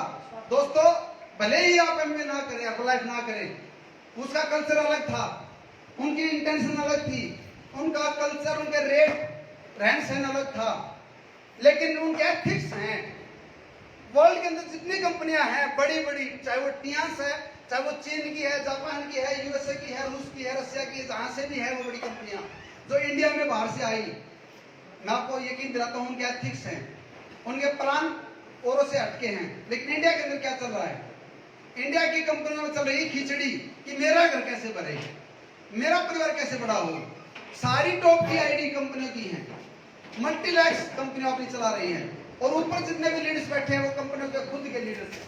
दोस्तों, भले ही आप एमए ना करें, हर्बलाइफ ना करें, उसका कल्चर अलग था, उनकी इंटेंशन अलग थी, उनका कल्चर, उनके रेट, रहन सहन अलग था, लेकिन उनके एथिक्स हैं। वर्ल्ड के अंदर जितनी कंपनियां हैं बड़ी बड़ी, चाहे वो टियास है, चाहे वो चीन की है, जापान की है, यूएसए की है, रूस की है, रशिया की है, जहां से भी है वो बड़ी कंपनियां जो इंडिया में बाहर से आई, मैं आपको यकीन दिलाता हूं उनके एथिक्स हैं, उनके प्लान औरों से हटके हैं। लेकिन इंडिया के अंदर क्या चल रहा है? इंडिया की कंपनियों में चल रही खिचड़ी कि मेरा घर कैसे भरे, मेरा परिवार कैसे बड़ा हो। सारी टॉप की आईडी कंपनियों की हैं, मल्टीलैक्स कंपनियां अपनी चला रही हैं, और ऊपर जितने भी लीडर्स बैठे हैं वो कंपनियों के खुद के लीडर्स हैं,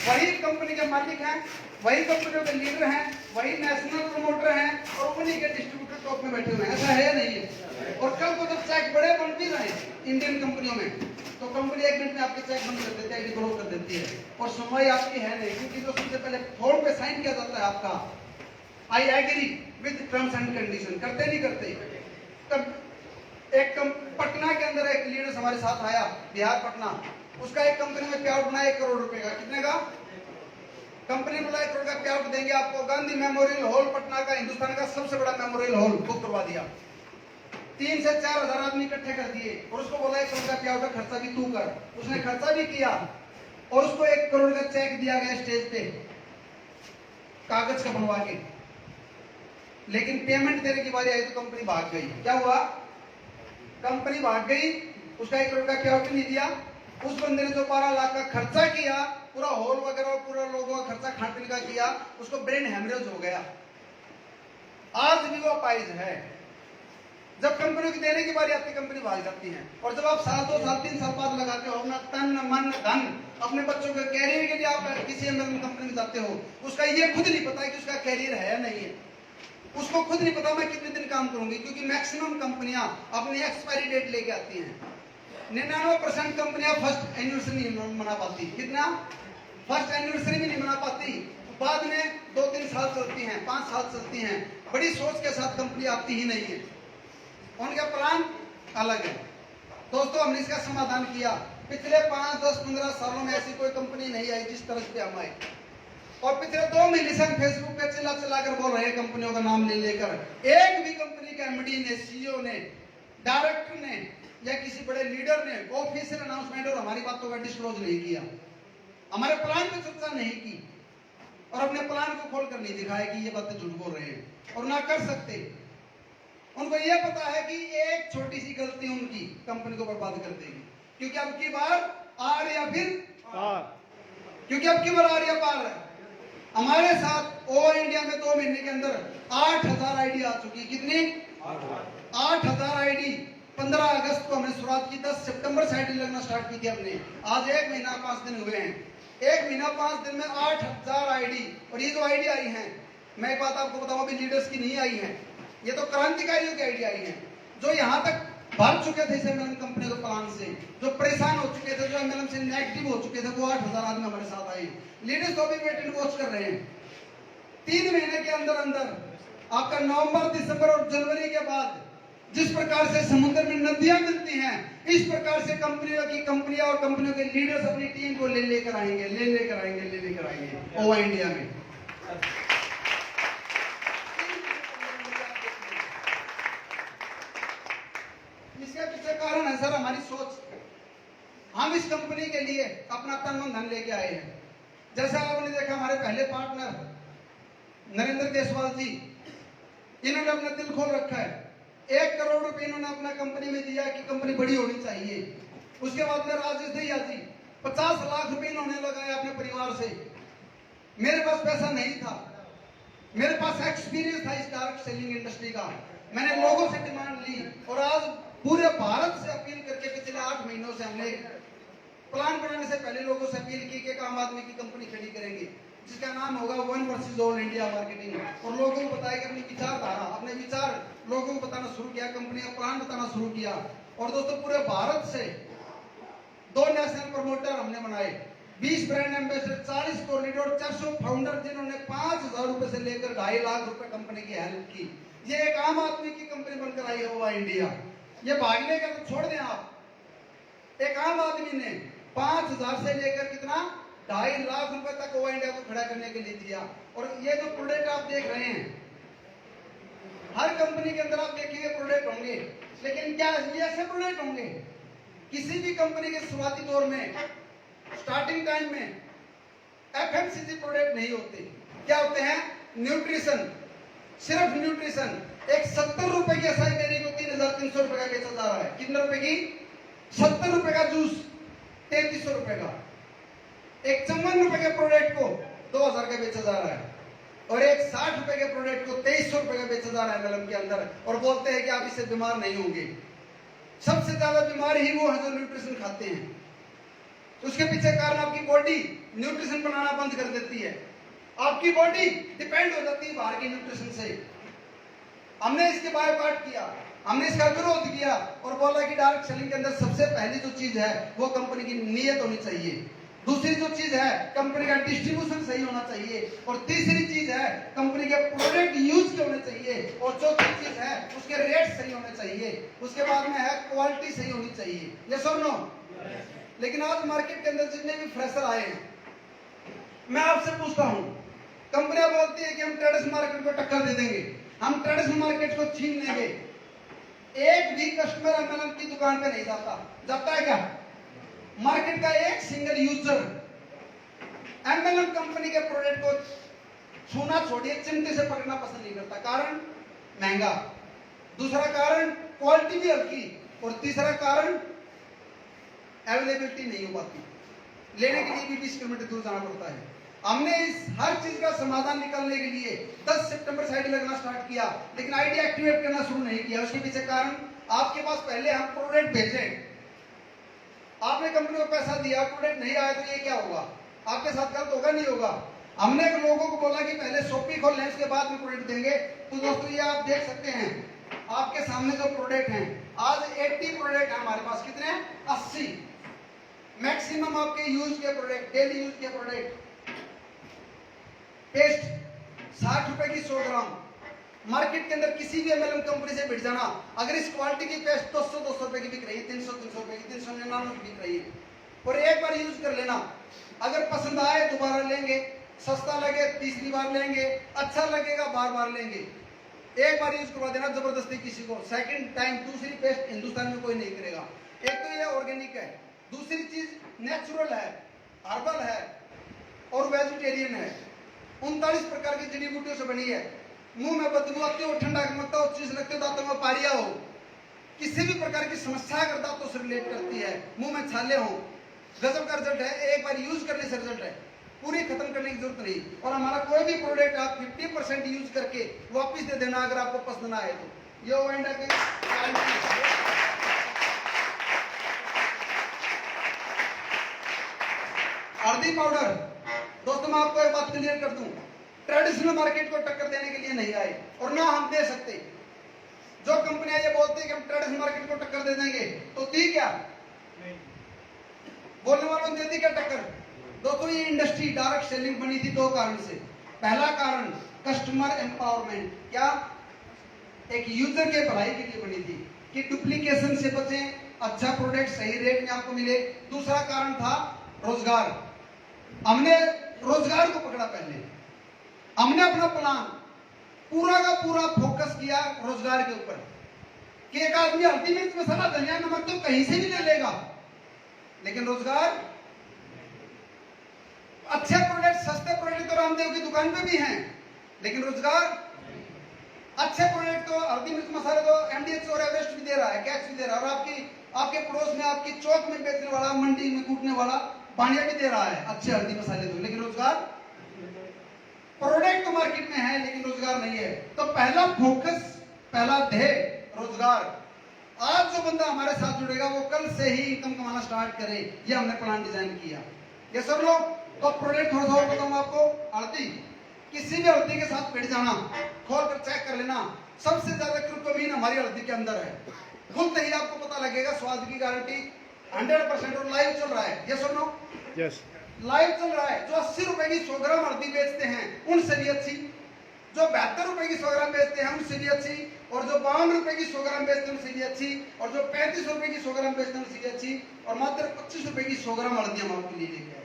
वही कंपनी के मालिक हैं, वही कंपनियों के लीडर हैं, वही नेशनल प्रमोटर हैं, और उन्हीं के डिस्ट्रीब्यूटर टॉप में बैठे हुए हैं। ऐसा है नहीं है? और कल को जब चेक बड़े बन भी रहे इंडियन कंपनियों में, तो कंपनी 1 मिनट में आपके चेक बंद कर देती है, आईडी ब्लॉक कर देती है, और सुनवाई आपकी है नहीं, क्योंकि जो सबसे पहले फॉर्म पे साइन किया जाता है आपका, I agree with terms and condition, करते नहीं करते? तब एक पटना के अंदर एक लीडर हमारे साथ आया, बिहार पटना, उसका एक कंपनी में पे आउट बना 1 करोड़ रुपए का। कितने का? कंपनी बोला 1 करोड़ का पे आउट देंगे आपको, गांधी मेमोरियल हॉल पटना का, हिंदुस्तान का सबसे बड़ा मेमोरियल हॉल बुक करवा दिया, 3 से 4 हजार आदमी इकट्ठे कर दिए, और उसको बोला 1 करोड़ का पे आउट का खर्चा भी तू कर। उसने खर्चा भी किया, और उसको 1 करोड़ का चेक दिया गया स्टेज पे कागज का बनवा के। लेकिन पेमेंट देने की बारी आई तो कंपनी भाग गई। क्या हुआ? कंपनी भाग गई, उसका 1 करोड़ का क्योरिटी नहीं दिया, उस बंदे ने जो 12 लाख का खर्चा किया, पूरा हॉल वगैरह और पूरा लोगों का खर्चा खाने पीने का किया, उसको ब्रेन हेमरेज हो गया। आज भी वो अपाहिज है। जब कंपनी की देने की बारी आती, कंपनी भाग जाती है। और जब आप साल 2 साल 3 साल बाद लगाते हो अपना तन मन धन, अपने बच्चों के कैरियर के लिए आप किसी एमएलएम कंपनी में जाते हो, उसका ये खुद नहीं पता है कि उसका कैरियर है या नहीं है। उसको खुद नहीं पता मैं कितने दिन काम करूंगी, क्योंकि मैक्सिमम कंपनियां अपनी एक्सपायरी डेट लेके आती हैं। 99% कंपनियां फर्स्ट एनिवर्सरी नहीं मना पाती। कितना? फर्स्ट एनिवर्सरी भी नहीं मना पाती। बाद में 2-3 साल चलती हैं, 5 साल चलती हैं। बड़ी सोच के साथ कंपनी आती ही नहीं है, उनका प्लान अलग है। दोस्तों, हमने इसका समाधान किया। पिछले 5, 10, 15 सालों में ऐसी कोई कंपनी नहीं आई जिस तरह से हम आए। और पिछले 2 महीने से हम फेसबुक पे चिल्ला चिल्ला कर बोल रहे हैं कंपनियों का नाम ले लेकर। एक भी कंपनी के एमडी ने, सीईओ ने, डायरेक्टर ने या किसी बड़े लीडर ने ऑफिशियल अनाउंसमेंट और हमारी बातों का डिस्क्लोज नहीं किया, हमारे प्लान पे चर्चा नहीं की और अपने प्लान को खोल कर नहीं दिखाया कि ये बातें झूठ बोल रहे हैं, और ना कर सकते। उनको यह पता है कि एक छोटी सी गलती उनकी कंपनी को बर्बाद कर देगी, क्योंकि अब की बार आर या फिर क्योंकि अब की बार आर या पार है। हमारे साथ ओ इंडिया में 2 महीने के अंदर 8000 आईडी आ चुकी। कितनी? 8000 आईडी। 15 अगस्त को हमने शुरुआत की, 10 सितंबर से आईडी लगना स्टार्ट की थी हमने। आज 1 महीना 5 दिन हुए हैं। 1 महीना 5 दिन में 8000 आईडी। और ये जो आईडी आई है, मैं एक बात आपको बताऊं, अभी लीडर्स की नहीं आई है, ये तो क्रांतिकारियों की आईडी आई है, जो यहाँ तक भर चुके थे इस एमएलएम कंपनी के प्लान से, जो परेशान हो चुके थे, जो एमएलएम से नेगेटिव हो चुके थे, वो 8000 आदमी हमारे साथ आए। लीडर्स तो अभी वेट एंड वॉच कर रहे हैं। 3 महीने के अंदर अंदर आपका नवंबर, दिसंबर और जनवरी के बाद जिस प्रकार से समुद्र में नदियां मिलती हैं, इस प्रकार से कंपनियां और कंपनियों के लीडर्स अपनी टीम को लेकर आएंगे ओवा इंडिया में। इसके पीछे कारण है सर हमारी सोच। हम इस कंपनी के लिए अपना तन मन धन लेके आए हैं। जैसा आपने देखा, हमारे पहले पार्टनर नरेंद्र देशवाल जी, इन्होंने अपना दिल खोल रखा है। 1 करोड़ रुपए इन्होंने अपना कंपनी में दिया कि कंपनी बड़ी होनी चाहिए। उसके बाद में राजेश दहिया जी 50 लाख रुपए इन्होंने लगाया अपने परिवार से। मेरे पास पैसा नहीं था, मेरे पास एक्सपीरियंस था इस डायरेक्ट सेलिंग इंडस्ट्री का। मैंने लोगों से डिमांड ली और आज पूरे भारत से अपील करके पिछले 8 महीनों से हमने प्लान बनाने से पहले लोगों से अपील की कि एक आम आदमी की कंपनी खड़ी करेंगे जिसका नाम होगा one versus all India marketing. और लोगों को बताया कि अपनी विचारधारा, अपने विचार लोगों को बताना शुरू किया, कंपनी का प्लान बताना शुरू किया। और दोस्तों, पूरे भारत से 2 नेशनल प्रमोटर हमने बनाए, 20 ब्रांड एम्बेसडर, 40 कोऑर्डिनेटर और 400 फाउंडर, जिन्होंने 5000 रुपए से लेकर 2.5 लाख रुपए कंपनी की हेल्प की। ये एक आम आदमी की कंपनी बनकर आई है ओवा इंडिया। ये भागने का तो छोड़ दें आप, एक आम आदमी ने 5000 से लेकर कितना 2.5 लाख रुपए तक ओवा इंडिया को खड़ा करने के लिए दिया। और ये जो प्रोडक्ट आप देख रहे हैं, हर कंपनी के अंदर आप देखेंगे प्रोडक्ट होंगे, लेकिन क्या ये ऐसे प्रोडक्ट होंगे? किसी भी कंपनी के शुरुआती दौर में, स्टार्टिंग टाइम में एफएमसीजी प्रोडक्ट नहीं होते। क्या होते हैं? न्यूट्रिशन, सिर्फ न्यूट्रिशन। एक 70 रुपए की असाई मेरी को 3300 रुपए का बेचा जा रहा है। कितने रुपए की? 70 रुपए का जूस 3300 रुपए का। एक 54 रुपए के प्रोडक्ट को 2000 का बेचा जा रहा है, और एक 60 रुपए के प्रोडक्ट को 2300 रुपए का बेचा जा रहा है एमएलएम के अंदर। और बोलते हैं कि आप इससे बीमार नहीं होंगे। सबसे ज्यादा बीमार ही वो है जो न्यूट्रिशन खाते हैं। उसके पीछे कारण आपकी बॉडी न्यूट्रिशन बनाना बंद कर देती है, आपकी बॉडी डिपेंड हो जाती है बाहर की न्यूट्रिशन से। हमने इसके बायकॉट किया, हमने इसका विरोध किया और बोला कि डायरेक्ट सेलिंग के अंदर सबसे पहली जो चीज है वो कंपनी की नीयत होनी चाहिए। दूसरी जो चीज है, कंपनी का डिस्ट्रीब्यूशन सही होना चाहिए। और तीसरी चीज है, कंपनी के प्रोडक्ट यूज के होने चाहिए। और चौथी चीज है, उसके रेट सही होने चाहिए। उसके बाद में है क्वालिटी सही होनी चाहिए। यस और नो? लेकिन आज मार्केट के अंदर जितने भी फ्रेशर आए हैं, मैं आपसे पूछता हूं, कंपनियां बोलती है कि हम ट्रेडिशनल मार्केट को टक्कर दे देंगे, हम ट्रेडिशनल मार्केट को छीन लेंगे। एक भी कस्टमर एमएलएम की दुकान पे नहीं जाता है क्या? मार्केट का एक सिंगल यूजर एमएलएम कंपनी के प्रोडक्ट को छूना छोड़िए, चिमटे से पकड़ना पसंद नहीं करता। कारण महंगा, दूसरा कारण क्वालिटी भी हल्की, और तीसरा कारण अवेलेबिलिटी नहीं हो पाती, लेने के लिए भी 20 किलोमीटर दूर जाना पड़ता है। हमने इस हर चीज का समाधान निकालने के लिए 10 सितंबर से आईडी लगना स्टार्ट किया, लेकिन आईडी एक्टिवेट करना शुरू नहीं किया। उसके पीछे कारण, आपके पास पहले हम प्रोडक्ट भेजे, आपने कंपनी को पैसा दिया, प्रोडक्ट नहीं आया तो ये क्या होगा? आपके साथ गलत होगा नहीं होगा? हमने लोगों को बोला कि पहले शॉपी खोल लें, उसके बाद में प्रोडक्ट देंगे। तो दोस्तों ये आप देख सकते हैं आपके सामने जो प्रोडक्ट हैं, आज 80 प्रोडक्ट है हमारे पास। कितने? 80 मैक्सिमम आपके यूज के प्रोडक्ट, डेली यूज के प्रोडक्ट। पेस्ट 60 रुपए की 100 ग्राम, मार्केट के अंदर किसी भी एमएलएम कंपनी से बिक जाना, अगर इस क्वालिटी की पेस्ट 200 रुपए की बिक रही है, 300 रुपए की, 399 की बिक रही है, और एक बार यूज कर लेना, अगर पसंद आए दोबारा लेंगे, सस्ता लगे तीसरी बार लेंगे, अच्छा लगेगा बार बार लेंगे। एक बार यूज करवा देना जबरदस्ती किसी को, सेकंड टाइम दूसरी पेस्ट हिंदुस्तान में कोई नहीं करेगा। एक तो ये ऑर्गेनिक है, दूसरी चीज नेचुरल है, हर्बल है और वेजिटेरियन है। 39 प्रकार की जड़ी बूटियों से बनी है। मुंह में बदबू आती हो, ठंडा मकता हो, चीज लगते हो, दांतों में पारिया हो, किसी भी प्रकार की समस्या अगर दांतों से रिलेट करती है, मुंह में छाले हो, गजब का रिजल्ट है। एक बार यूज करने से रिजल्ट है, पूरी खत्म करने की जरूरत नहीं। और हमारा कोई भी प्रोडक्ट आप 50% यूज करके वापस दे देना अगर आपको पसंद ना आए तो। ये ओएंडा की गारंटी है। हल्दी पाउडर, दोस्तों मैं आपको एक बात क्लियर कर दूं, ट्रेडिशनल मार्केट को टक्कर देने के लिए नहीं आए और ना हम दे सकते। जो कंपनियां ये बोलती है कि हम ट्रेडिशनल मार्केट को टक्कर दे देंगे, तो दी क्या? बोलने वालों ने दे दी क्या टक्कर? दोस्तों ये इंडस्ट्री डायरेक्ट सेलिंग बनी थी 2 कारण से। पहला कारण कस्टमर एम्पावरमेंट, क्या? एक यूजर के भलाई के लिए बनी थी कि डुप्लीकेशन से बचें, अच्छा प्रोडक्ट सही रेट में आपको मिले। दूसरा कारण था रोजगार। हमने रोजगार को पकड़ा पहले, हमने अपना प्लान पूरा का पूरा फोकस किया रोजगार के ऊपर कि एक आदमी हल्दी मिर्च मसाला धनिया नमक तो कहीं से भी ले लेगा, लेकिन रोजगार, अच्छे प्रोडक्ट सस्ते प्रोडक्ट तो रामदेव की दुकान पे भी हैं, लेकिन रोजगार, अच्छे प्रोडक्ट तो हल्दी मिर्च मसाले तो एमडीएच और एवरेस्ट भी दे रहा है, कैच भी दे रहा है, और आपके पड़ोस में आपकी चौक में बेचने वाला, मंडी में कूटने वाला पानिया भी दे रहा है अच्छे हल्दी मसाले तो, लेकिन रोजगार, प्रोडक्ट तो मार्केट में है लेकिन रोजगार नहीं है। तो पहला फोकस, पहला ध्येय रोजगार। आज जो बंदा हमारे साथ जुड़ेगा वो कल से ही इनकम कमाना स्टार्ट करे, ये हमने प्लान डिजाइन किया। ये सब लोग, तो प्रोडक्ट थोड़ा सा और बताऊंगा आपको। हल्दी, किसी भी हल्दी के साथ बैठ जाना, खोल कर चेक कर लेना, सबसे ज्यादा क्रिप्टोमीन हमारी हल्दी के अंदर है। खुलते ही आपको पता लगेगा, स्वाद की गारंटी 100%, और लाइव चल रहा है। ये सुनो,
यस,
लाइव चल रहा है। जो 80 रुपए की 100 ग्राम हल्दी बेचते हैं उनसे भी अच्छी, जो 72 रुपए की 100 ग्राम बेचते हैं उनसे भी अच्छी, और जो 52 रुपए की 100 ग्राम बेचते हैं उनसे भी अच्छी, और जो 35 रुपए की 100 ग्राम बेचते हैं उनसे भी अच्छी, और मात्र 25 रुपए की 100 ग्राम हल्दी हम आपके लिए लेके आए।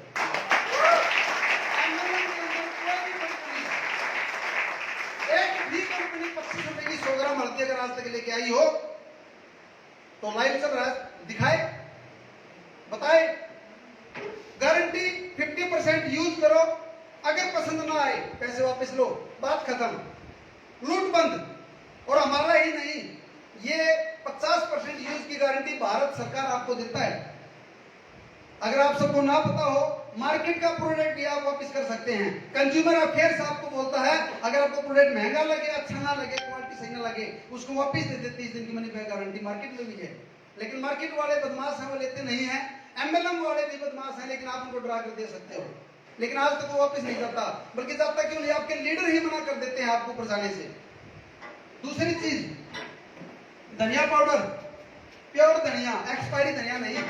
एक भी कंपनी 25 रुपए की 100 ग्राम हल्दी अगर आज तक लेके आई हो तो लाइव चल रहा है, दिखाए, बताए, गारंटी 50% यूज करो, अगर पसंद ना आए पैसे वापस लो, बात खत्म, लूट बंद। और हमारा ही नहीं, ये 50% यूज की गारंटी भारत सरकार आपको देता है। अगर आप सबको ना पता हो, मार्केट का प्रोडक्ट भी आप वापस कर सकते हैं। कंज्यूमर अफेयर्स आपको बोलता है अगर आपको प्रोडक्ट महंगा लगे, अच्छा ना लगे, क्वालिटी सही ना लगे, उसको वापस दे देते 30 दिन की मनी बैक गारंटी मार्केट में भी है। लेकिन मार्केट वाले बदमाश हैं, वो लेते नहीं है। एमएलएम वाले भी बदमाश हैं, लेकिन आप उनको डरा कर दे सकते हो, लेकिन आज तक वो वापस नहीं करता, बल्कि जाता क्यों नहीं, आपके लीडर ही मना कर देते हैं आपको ऊपर जाने से। दूसरी चीज, धनिया पाउडर, प्योर धनिया, एक्सपायरी धनिया नहीं।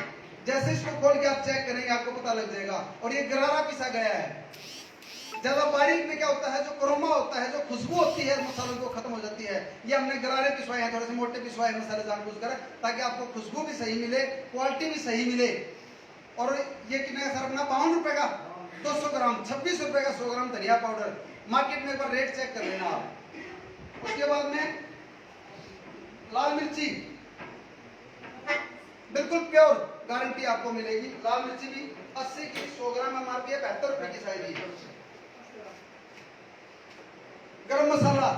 जैसे इसको खोल के आप चेक करेंगे आपको पता लग जाएगा। और ये गरारा पिसा गया है। ज्यादा बारीक में क्या होता है, जो क्रोमा होता है, जो खुशबू होती है मसालों को खत्म हो जाती है। ये हमने गरारे पिसवाए हैं, थोड़े से मोटे पिसवाए मसाले जानबूझकर, ताकि आपको खुशबू भी सही मिले, क्वालिटी भी सही मिले। और ये कितने का सर अपना 52 रुपए का 200 ग्राम, 26 रुपए का 100 ग्राम धनिया पाउडर। मार्केट में एक बार रेट चेक कर लेना आप। उसके बाद में लाल मिर्ची, बिल्कुल प्योर गारंटी आपको मिलेगी। लाल मिर्ची भी 80 की 100 ग्राम एमआरपी है, 72 रुपए की साइज है। गरम मसाला,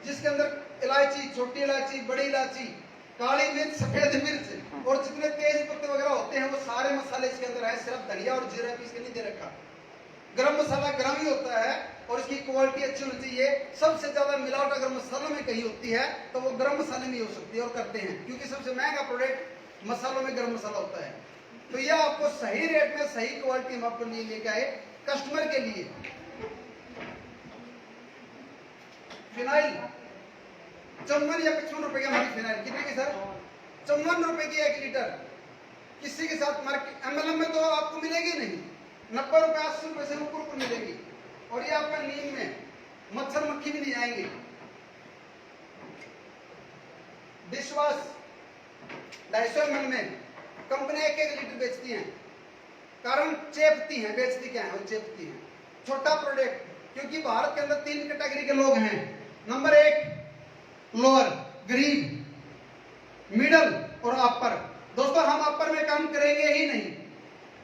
जिसके अंदर इलायची, छोटी इलायची, बड़ी इलायची, काली मिर्च, सफेद मिर्च और जितने तेज पत्ते वगैरह होते हैं वो सारे मसाले इसके अंदर है। सिर्फ धनिया और जीरा पीस के नहीं दे रखा। गरम मसाला गरम ही होता है और इसकी क्वालिटी अच्छी होनी चाहिए। सबसे ज्यादा मिलावट अगर मसालों में कहीं होती है तो वो गरम मसाले में हो सकती है और करते हैं, क्योंकि सबसे महंगा प्रोडक्ट मसालों में गरम मसाला होता है। तो यह आपको सही रेट में सही क्वालिटी हम आपके लिए लेके आए कस्टमर के लिए। फिनाइल 54 या 55 रुपए की हमारी फिनाइल, कितने की सर? 54 रुपए की 1 लीटर। किसी के साथ मार्केट एमएलएम में तो आपको मिलेगी नहीं, 90 रुपए 80 रुपए से ऊपर मिलेगी। और ये आपका नीम में मच्छर मक्खी भी नहीं आएंगे। डिशवॉश 250 ml में कंपनी 1-1 लीटर बेचती है, कारण चेपती है। बेचती क्या है? वो चेपती है। छोटा प्रोडक्ट, क्योंकि भारत के अंदर 3 कैटेगरी के लोग हैं। नंबर 1 लोअर गरीब, मिडल और अपर। दोस्तों हम अपर में काम करेंगे ही नहीं,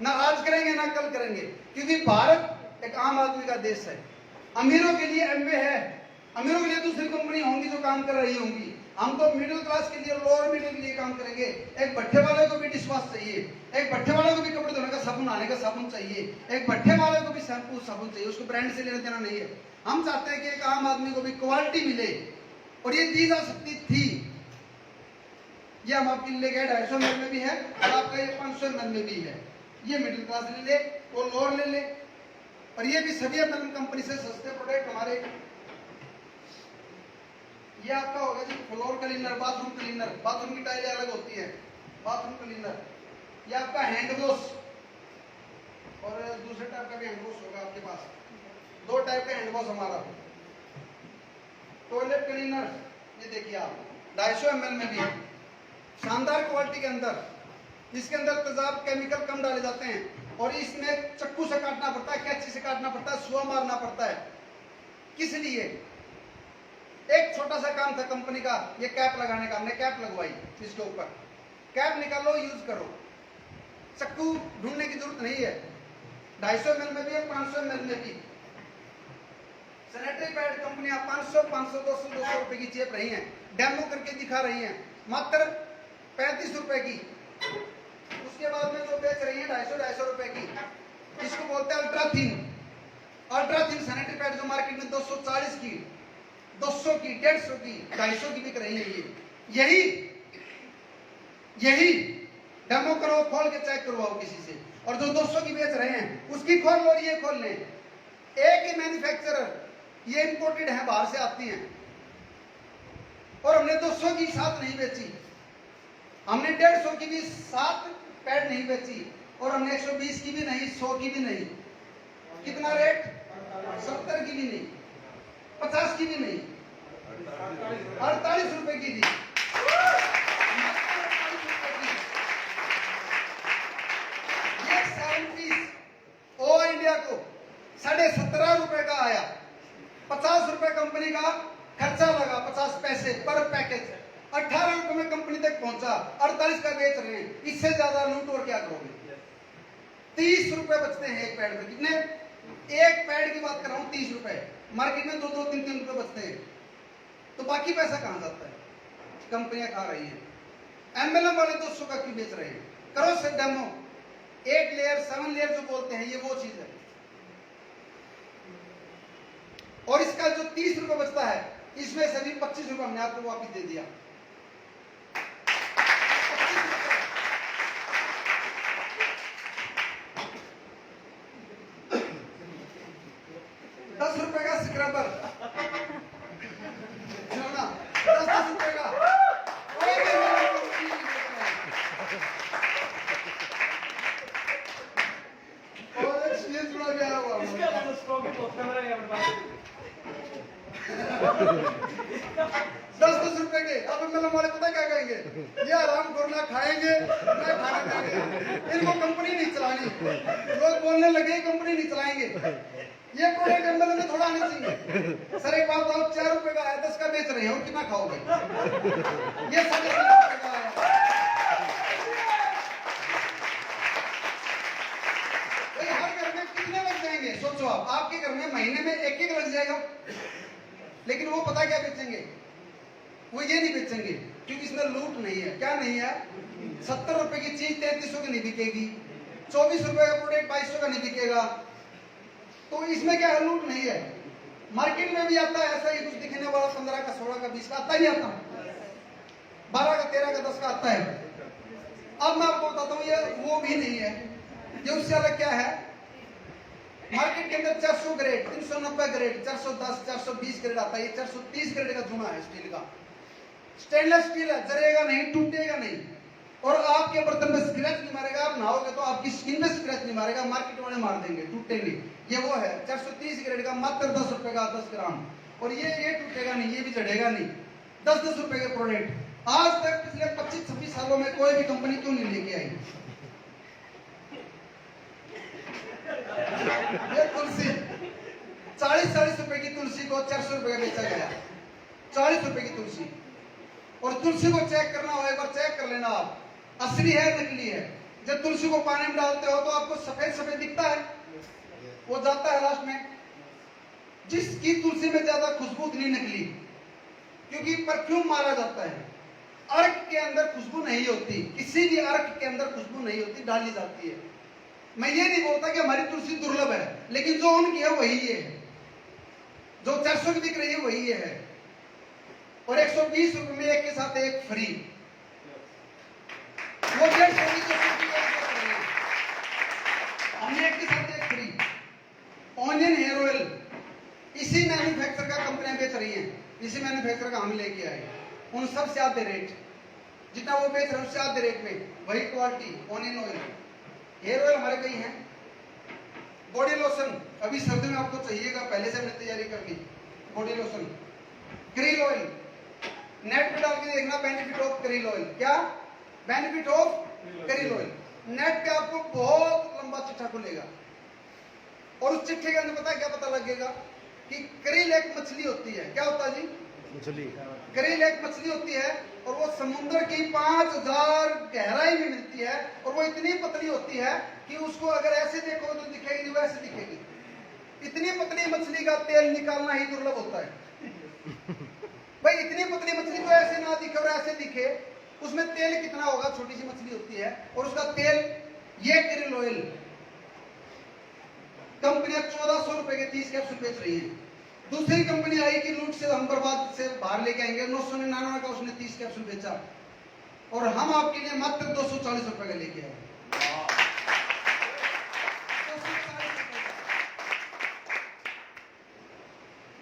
ना आज करेंगे ना कल करेंगे, क्योंकि भारत एक आम आदमी का देश है। अमीरों के लिए एमवे है, अमीरों के लिए दूसरी कंपनी होंगी जो काम कर रही होंगी। हम तो मिडिल क्लास के लिए, लोअर मिडिल के लिए काम करेंगे। एक भट्ठे वाले को भी डिशवॉश चाहिए, एक भट्ठे वाले को भी कपड़े धोने का साबुन, नहाने का साबुन चाहिए, एक भट्ठे वाले को भी शैम्पू साबुन चाहिए। उसको ब्रांड से लेना देना नहीं है। हम चाहते हैं कि एक आम आदमी को भी क्वालिटी मिले और ये दी जा सकती थी। ये हम आपके लिए 250 ml में भी है और आपका ये 500 ml में भी है। ये मिडिल क्लास ले ले, वो लोअर ले ले, और ये भी सभी एमएलएम कंपनी से सस्ते प्रोडक्ट हमारे। ये आपका होगा जी floor cleaner, bathroom cleaner. Bathroom की टाइलें अलग होती है, बाथरूम क्लीनर। ये आपका हैंड वॉश और दूसरे टाइप का भी हैंड वॉश होगा आपके पास। 2 टाइप का हैंड वॉश हमारा। टॉयलेट क्लीनर ये देखिए आप 250 ml में भी है, शानदार क्वालिटी के अंदर। इसके अंदर तेजाब केमिकल कम डाले जाते हैं और इसमें चक्कू से काटना पड़ता है, कैंची से काटना पड़ता है, सुआ मारना पड़ता है। किस लिए? एक छोटा सा काम था कंपनी का, ये कैप लगाने का। हमने कैप लगवाई, इसके ऊपर कैप निकालो, यूज करो। चक्कू ढूंढने की जरूरत नहीं है। 250 ml में भी है, 500 ml में भी। सैनिटरी पैड कंपनियां 500, 500, 200, 200 रुपए की चेप रही हैं, डेमो करके दिखा रही हैं, मात्र 35 रुपए की। उसके बाद में जो बेच रही है 250 रुपए की, इसको बोलते हैं ultra thin. Ultra thin sanitary pad जो मार्केट में 240 की, 200 की, 150 की, 250 की बिक रही है। यही डेमो करो, खोल के चेक करवाओ किसी से। और जो 200 की बेच रहे हैं उसकी खोल लो, ये खोल लें। एक ही मैन्युफैक्चरर, ये इंपोर्टेड है, बाहर से आती हैं। और हमने 200 की साथ नहीं बेची, हमने 150 की भी साथ पैड नहीं बेची, और हमने 120 की भी नहीं, 100 की भी नहीं। कितना रेट? 70 की भी नहीं, 50 की भी नहीं, 48 रुपए की थी। ये 7 पीस ऑल इंडिया को 17.5 रुपए का आया। 50 रुपए कंपनी का खर्चा लगा, 50 पैसे पर पैकेज। 18 रुपए में कंपनी तक पहुंचा, 48 का बेच रहे हैं। इससे ज्यादा लूट और क्या करोगे? 30 रुपए बचते हैं एक पैड में। कितने? एक पैड की बात कर रहा हूं, 30 रुपए। मार्केट में 2-2, 3-3 रुपए बचते हैं। तो बाकी पैसा कहां जाता है? कंपनियां खा रही हैं। एमएलएम वाले 200 का क्यों बेच रहे हैं? करो से डेमो। 8 लेयर 7 लेयर जो बोलते हैं, ये वो चीज है। और इसका जो 30 रुपए बचता है, इसमें से भी 25 रुपए हमने आपको वापिस दे दिया। 10 रुपए का स्क्रबर, 10 रुपए का। और एक्सपीरियंस बड़ा गया हुआ इसका तो स्टॉक ही बहुत कैमरा है अपने पास। 10 रुपए के। अब मतलब वाले पता क्या कहेंगे? ये आराम करना, खाएंगे ना खाना खाएंगे, इनको कंपनी नहीं चलानी। लोग बोलने लगे कंपनी नहीं चलाएंगे। ये प्रोडक्ट एमएलएम में थोड़ा आने चाहिए। सर एक बात बताओ, 4 रुपए का है, 10 का बेच रहे हैं, और कितना खाओगे? ये 3.5 रुपए का है। हर घर में कितने लग जाएंगे? सोचो आप, आपके घर में महीने में एक लग जाएगा, लेकिन वो पता क्या बेचेंगे? वो ये नहीं बेचेंगे क्योंकि इसमें लूट नहीं है। क्या नहीं है? 70 रुपए की चीज 3300 की नहीं बिकेगी, 24 रुपए का प्रोडक्ट 2200 का नहीं बिकेगा। तो इसमें क्या है? लूट नहीं है। मार्केट में भी आता है ऐसा ही कुछ दिखने वाला, 15 का, 16 का, 20 का आता ही आता, 12 का, 13 का, 10 का आता है। अब मैं आपको बताता हूँ, ये वो भी नहीं है। ये उससे अलग क्या है? मार्केट के अंदर 400 ग्रेड, 390 ग्रेड, 410, 420 ग्रेड आता है। ये 430 ग्रेड का जुना है स्टील का। स्टेनलेस स्टील है, जरेगा नहीं, टूटेगा नहीं, और आपके बर्तन में स्क्रैच नहीं मारेगा। आप नहाओगे तो आपकी स्किन में स्क्रैच नहीं मारेगा, मार्केट वाले मार देंगे, टूटेंगे। ये वो है 430 ग्रेड का, मात्र 10 रुपए का 10 ग्राम। और ये टूटेगा नहीं, ये भी चढ़ेगा नहीं। 10-10 रुपए के प्रोडक्ट आज तक पिछले 25-26 सालों में कोई भी कंपनी क्यों नहीं लेके आई? ये तुलसी 40-40 रुपए की तुलसी को 400 रुपए का बेचा गया। 40 रुपए की तुलसी। और तुलसी को चेक करना हो, एक बार चेक कर लेना आप, असली है नकली है। जब तुलसी को पानी में डालते हो तो आपको सफेद सफेद दिखता है, वो जाता है लास्ट में। जिसकी तुलसी में ज्यादा खुशबू उतनी नकली, क्योंकि परफ्यूम मारा जाता है। अर्क के अंदर खुशबू नहीं होती, किसी भी अर्क के अंदर खुशबू नहीं होती, डाली जाती है। मैं ये नहीं बोलता कि हमारी तुलसी दुर्लभ है, लेकिन जो उनकी है वही ये है। जो 400 की बिक रही है वही ये है। और 120 रुपए में एक के साथ एक फ्री। वो 150 हमने एक के साथ एक फ्री। ऑनियन हेयर ऑयल इसी मैन्युफैक्चर का कंपनियां बेच रही हैं, इसी मैन्युफैक्चर का हम लेके आए। उन सबसे आधे रेट, जितना वो बेच रहे हैं उससे आधे रेट में वही quality onion oil. Hair oil हमारे कई हैं। बॉडी लोशन अभी सर्दी में आपको चाहिएगा, पहले से हमने तैयारी कर ली। Body lotion, krill oil, net पे डाल के देखना, बेनिफिट ऑफ क्रील ऑयल। क्या benefit of krill oil? Net पे आपको बहुत लंबा चिट्ठा खुलेगा, और उस चिट्ठे के अंदर पता है क्या पता लगेगा? कि क्रील एक मछली होती है। क्या होता है जी?
मछली।
क्रील एक मछली होती है, और वो समुद्र की 5000 गहराई में मिलती है, और वो इतनी पतली होती है कि उसको अगर ऐसे देखो तो दिखेगी नहीं, वैसे दिखेगी। इतनी पतली मछली का तेल निकालना ही दुर्लभ होता है। भाई इतनी पतली मछली को ऐसे ना दिखे और ऐसे दिखे, उसमें तेल कितना होगा? छोटी सी मछली होती है, और उसका तेल, ये क्रील ऑयल कंपनियां 1400 रुपए के 30 कैप्सूल बेच रही है। दूसरी कंपनी आई कि लूट से हम बर्बाद से बाहर लेके आएंगे, 999 का उसने 30 कैप्सूल बेचा, और हम आपके लिए मात्र 240 रुपए का लेके आए।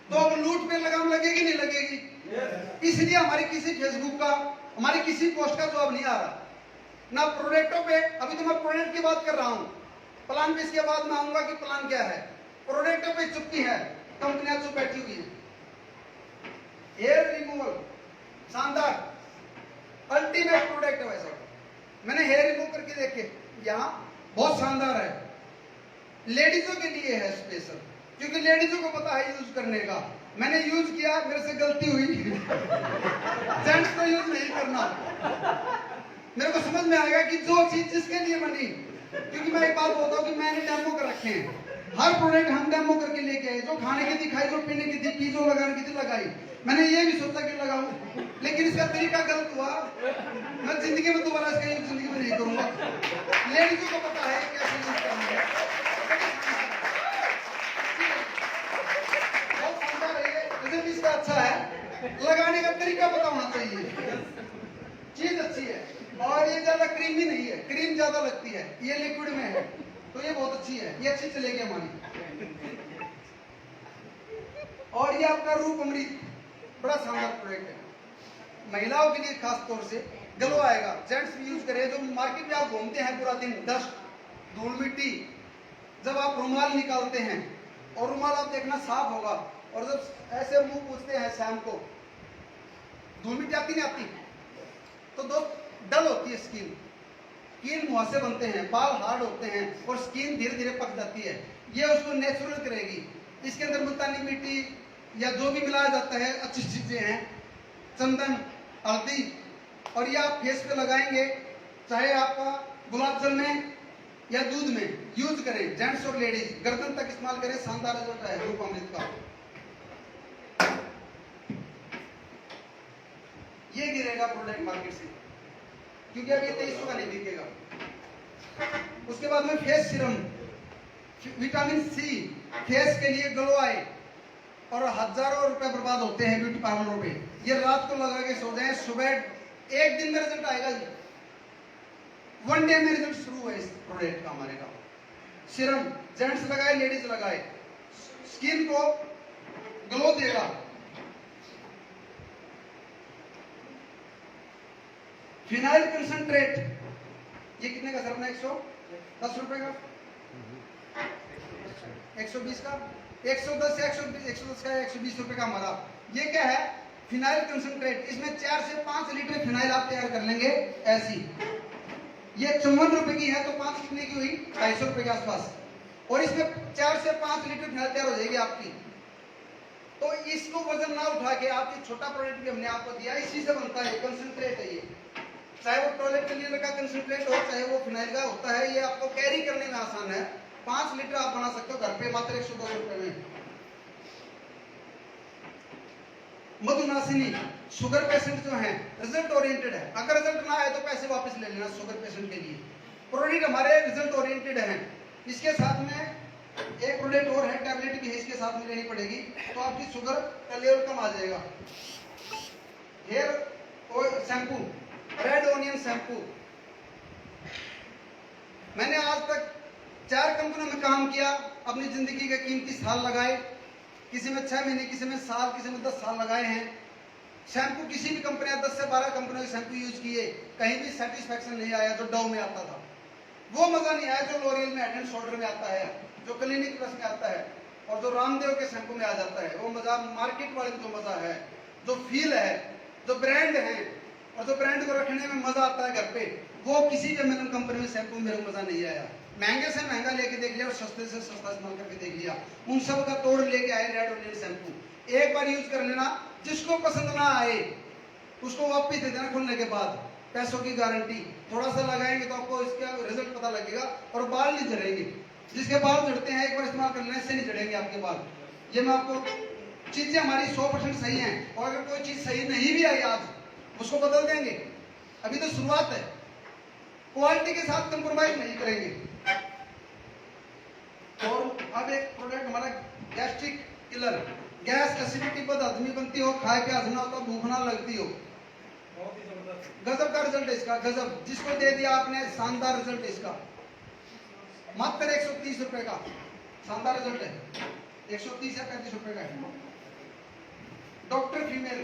तो अब लूट पे लगाम लगेगी नहीं लगेगी? इसलिए हमारी किसी फेसबुक का, हमारी किसी पोस्ट का जवाब नहीं आ रहा, ना प्रोडक्टों पे। अभी तो मैं प्रोडक्ट की बात कर रहा हूं, प्लान पे इसके बाद मैं आऊंगा कि प्लान क्या है। प्रोडक्टों पे चुप्पी है, कंपनियां चुप बैठी हुई है। हेयर रिमूवल शानदार, अल्टीमेट प्रोडक्ट है वैसा। मैंने हेयर रिमूव करके देखे, यहाँ बहुत शानदार है। लेडीजों के लिए है स्पेशल, क्योंकि लेडीजों को पता है यूज करने का। मैंने यूज किया, मेरे से गलती हुई। जेंट्स को यूज नहीं करना। मेरे को समझ में आएगा कि जो चीज जिसके लिए बनी, क्योंकि मैं एक बात बोलता हूँ कि मैंने डेमो कर रखे हैं। हर प्रोडक्ट हम डेमो करके लेके आए, जो खाने की दिखाई, जो पीने की दिखी, जो लगाने की थी लगाई। मैंने ये भी सोचा कि लगाऊं, लेकिन इसका तरीका गलत हुआ। मैं जिंदगी में दोबारा इसका यूज जिंदगी में नहीं करूंगा। लेडीजों को पता है कैसे यूज करना है। बहुत शानदार है, रिजल्ट इसका अच्छा है। लगाने का तरीका पता होना चाहिए। चीज अच्छी है, और ये ज्यादा क्रीमी नहीं है, क्रीम ज्यादा लगती है, ये लिक्विड में है, तो ये बहुत अच्छी है, ये अच्छी चलेगी हमारी। और ये आपका रूप अमृत बड़ा शानदार प्रोडक्ट है, महिलाओं के लिए खास तौर से ग्लो आएगा। जेंट्स भी यूज करें। जो मार्केट में आप घूमते हैं पूरा दिन, डस्ट, धूल मिट्टी, जब आप रुमाल निकालते हैं, और रुमाल आप देखना साफ होगा, और जब ऐसे मुंह पूछते हैं शाम को, धूल मिट्टी आती नहीं आती, तो दो डल होती है स्किन, कील मुहासे बनते हैं, बाल हार्ड होते हैं, और स्किन धीरे धीरे पक जाती है। ये उसको नेचुरल करेगी। इसके अंदर मुल्तानी मिट्टी या जो भी मिलाया जाता है, अच्छी चीजें हैं, चंदन, हल्दी, और ये आप फेस पे लगाएंगे, चाहे आपका गुलाब जल में या दूध में यूज करें, जेंट्स और लेडीज, गर्दन तक इस्तेमाल करें, शानदार रिजल्ट है रूप अमृत का। ये गिरेगा प्रोडक्ट मार्केट से, क्योंकि अब ये 2300 का नहीं बिकेगा। उसके बाद में face serum, vitamin C, face के लिए ग्लो आए, और हजारों रुपए बर्बाद होते हैं ब्यूटी पार्लरों पे। ये रात को लगा के सो जाए, सुबह एक दिन में रिजल्ट आएगा जी, 1 डे में रिजल्ट शुरू है इस प्रोडक्ट का हमारे का। सीरम जेंट्स लगाए, लेडीज लगाए, स्किन को ग्लो देगा। फिनाइल कंसंट्रेट, ये कितने का सर अपना? 110 रुपए का, 120 का, 110 या 110 का, 120 रुपए का हमारा। ये क्या है? Phenyl concentrate. इसमें 4 से 5 लीटर फिनाइल आप तैयार कर लेंगे ऐसी। ये 54 रुपए की है, तो 5 कितने की हुई? 250 रुपए के आसपास। और इसमें 4 से 5 लीटर फिनाइल तैयार हो जाएगी आपकी। तो इसको वजन ना उठा के, आपकी छोटा प्रोडक्ट भी हमने आपको दिया, इसी से बनता है, कंसंट्रेट है ये। चाहे वो टॉयलेट क्लीनर का कंसंट्रेट हो, चाहे वो फिनाइल का होता है, ये आपको कैरी करने में आसान है। 5 लीटर आप बना सकते हो घर पे मात्र 110 रुपए में। मधुनासिनी, शुगर पेशेंट जो है, रिजल्ट ओरिएंटेड है। अगर रिजल्ट ना आए तो पैसे वापस ले लेना शुगर पेशेंट के लिए। प्रोडक्ट हमारे रिजल्ट ओरिएंटेड है। इसके साथ में एक प्रोडक्ट और है, टैबलेट भी है, इसके साथ में लेनी पड़ेगी, तो आपकी शुगर का लेवल कम आ जाएगा। Hair oil shampoo, red onion shampoo. मैंने आज तक 4 कंपनियों में काम किया, अपनी जिंदगी के कीमती साल लगाए, किसी में 6 महीने, किसी में साल, किसी में 10 साल लगाए हैं। शैम्पू किसी भी कंपनी, 10 से 12 कंपनियों के शैम्पू यूज किए, कहीं भी सेटिस्फैक्शन नहीं आया। जो डव में आता था वो मजा नहीं आया, जो लॉरियल में, हेड एंड शोल्डर में आता है, जो क्लिनिक प्लस में आता है, और जो रामदेव के शैम्पू में आ जाता है, वो मजा मार्केट वाले में जो मजा है, जो फील है, जो ब्रांड है, और जो ब्रांड को रखने में मजा आता है घर पे, वो किसी भी एमएलएम कंपनी में शैम्पू मेरे को मजा नहीं आया। महंगे से महंगा लेके देख लिया और सस्ते से सस्ता इस्तेमाल करके देख लिया, उन सब का तोड़ लेके आए रेड ओनियन शैम्पू। एक बार यूज कर लेना, जिसको पसंद ना आए उसको वापस दे देना खुलने के बाद, पैसों की गारंटी। थोड़ा सा लगाएंगे तो आपको इसका रिजल्ट पता लगेगा, और बाल नहीं झड़ेंगे। जिसके बाल झड़ते हैं, एक बार इस्तेमाल कर लेने से नहीं झड़ेंगे आपके बाल। ये मैं आपको, चीजें हमारी 100% सही हैं, और अगर कोई चीज सही नहीं भी आई आज, उसको बदल देंगे। अभी तो शुरुआत है, क्वालिटी के साथ कंप्रोमाइज नहीं करेंगे। और अब एक प्रोडक्ट हमारा गैस्ट्रिक किलर, गैस एसिडिटी बद आदमी बनती हो, खाए के हजम ना होता, भूख ना लगती हो, गजब का रिजल्ट है इसका, गजब। जिसको दे दिया आपने, शानदार रिजल्ट है इसका, मात्र 130 रुपए का शानदार रिजल्ट है। 130 या 35 रुपए का है। डॉक्टर फीमेल,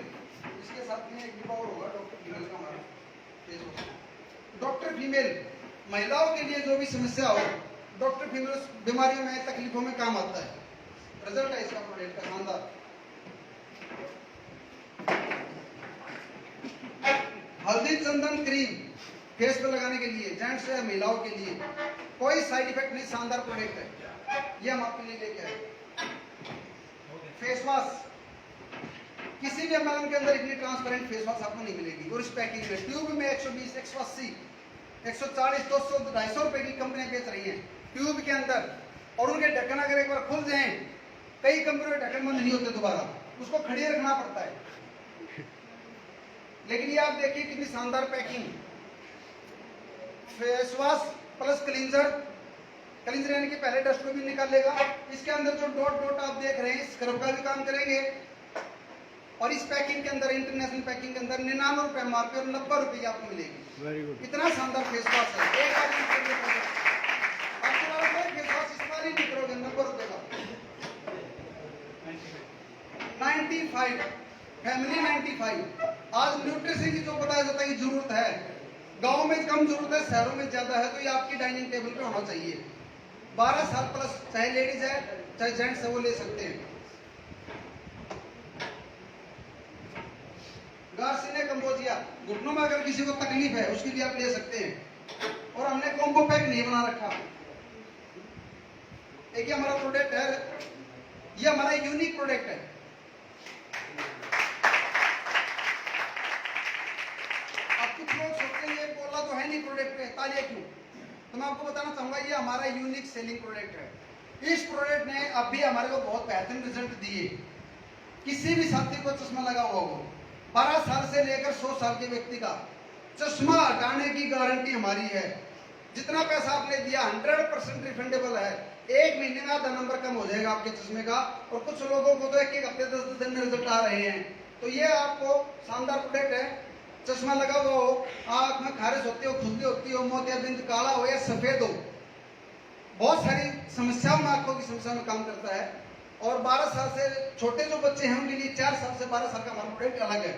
इसके साथ में एक डिब्बा और होगा डॉक्टर फीमेल का हमारा। डॉक्टर फीमेल, महिलाओं के लिए जो भी समस्या हो, डॉक्टर फीमेल बीमारियों में, तकलीफों में काम आता है। रिजल्ट है इसका प्रोडक्ट का शानदार। हल्दी चंदन क्रीम, फेस पे लगाने के लिए, जेंट्स या महिलाओं के लिए, कोई साइड इफेक्ट नहीं, शानदार प्रोडक्ट है। ये हम आपके लिए लेके आए। फेस वॉश, किसी भी एमएलएम के अंदर इतनी ट्रांसपेरेंट फेस वॉश आपको नहीं मिलेगी। और इस पैकिंग में ट्यूब में 120, 180, 140, 200, 250 रुपए की कंपनियां बेच रही हैं ट्यूब के अंदर। और उनके ढक्कन अगर एक बार खुल जाए, कई कंपनियों के ढक्कन बंद नहीं होते दोबारा, उसको खड़े रखना पड़ता है। लेकिन ये आप देखिए कितनी शानदार packing. Face wash plus cleanser, cleanser यानी कि पहले डस्ट को भी निकाल लेगा। इसके अंदर जो डॉट डॉट आप देख रहे हैं, स्क्रब का भी काम करेंगे। और इस पैकिंग के अंदर, इंटरनेशनल पैकिंग के अंदर 99 रुपए एमआरपी और 90 रुपए की आपको मिलेगी।
Very good.
इतना शानदार फेस वॉश है। एक बार आपके द्वारा कोई फेस वॉश इस्तेमाल ही नहीं करोगे, 90 रुपए का। 95 फैमिली 95। आज न्यूट्रिशन की जो बताया जाता है कि जरूरत है, गांव में कम जरूरत है, शहरों में ज्यादा है, तो ये आपकी डाइनिंग टेबल पे होना चाहिए। 12 साल प्लस, चाहे लेडीज है चाहे जेंट्स है, वो ले सकते हैं। गार्सिनिया कंबोजिया, घुटनों में अगर किसी को तकलीफ है उसके लिए आप ले सकते हैं। और हमने कॉम्बो पैक नहीं बना रखा। एक ये हमारा प्रोडक्ट है, ये हमारा यूनिक प्रोडक्ट है। आप कुछ लोग सोचते हैं ये बोला तो है नहीं प्रोडक्ट पे, तालियां क्यों? तो मैं आपको बताना चाहूंगा, ये हमारा यूनिक सेलिंग प्रोडक्ट है। इस प्रोडक्ट ने अभी हमारे को बहुत बेहतरीन रिजल्ट दिए। किसी भी साथी को चश्मा लगा हुआ हो, 12 साल से लेकर 100 साल के व्यक्ति का चश्मा हटाने की गारंटी हमारी है। जितना पैसा आपने दिया 100% रिफंडेबल है। 1 महीने में आधा नंबर कम हो जाएगा आपके चश्मे का, और कुछ लोगों को तो 1-1 हफ्ते 10 दिन में रिजल्ट आ रहे हैं। तो ये आपको शानदार प्रोडक्ट है। चश्मा लगा हुआ हो, आंख में खारिश होती हो, खुजली होती हो, मोतियाबिंद काला हो या सफेद हो, बहुत सारी समस्याओं में, आंखों की समस्या में काम करता है। और 12 साल से छोटे जो बच्चे हैं उनके लिए 4 साल से 12 साल का हमारा प्रोडक्ट अलग है।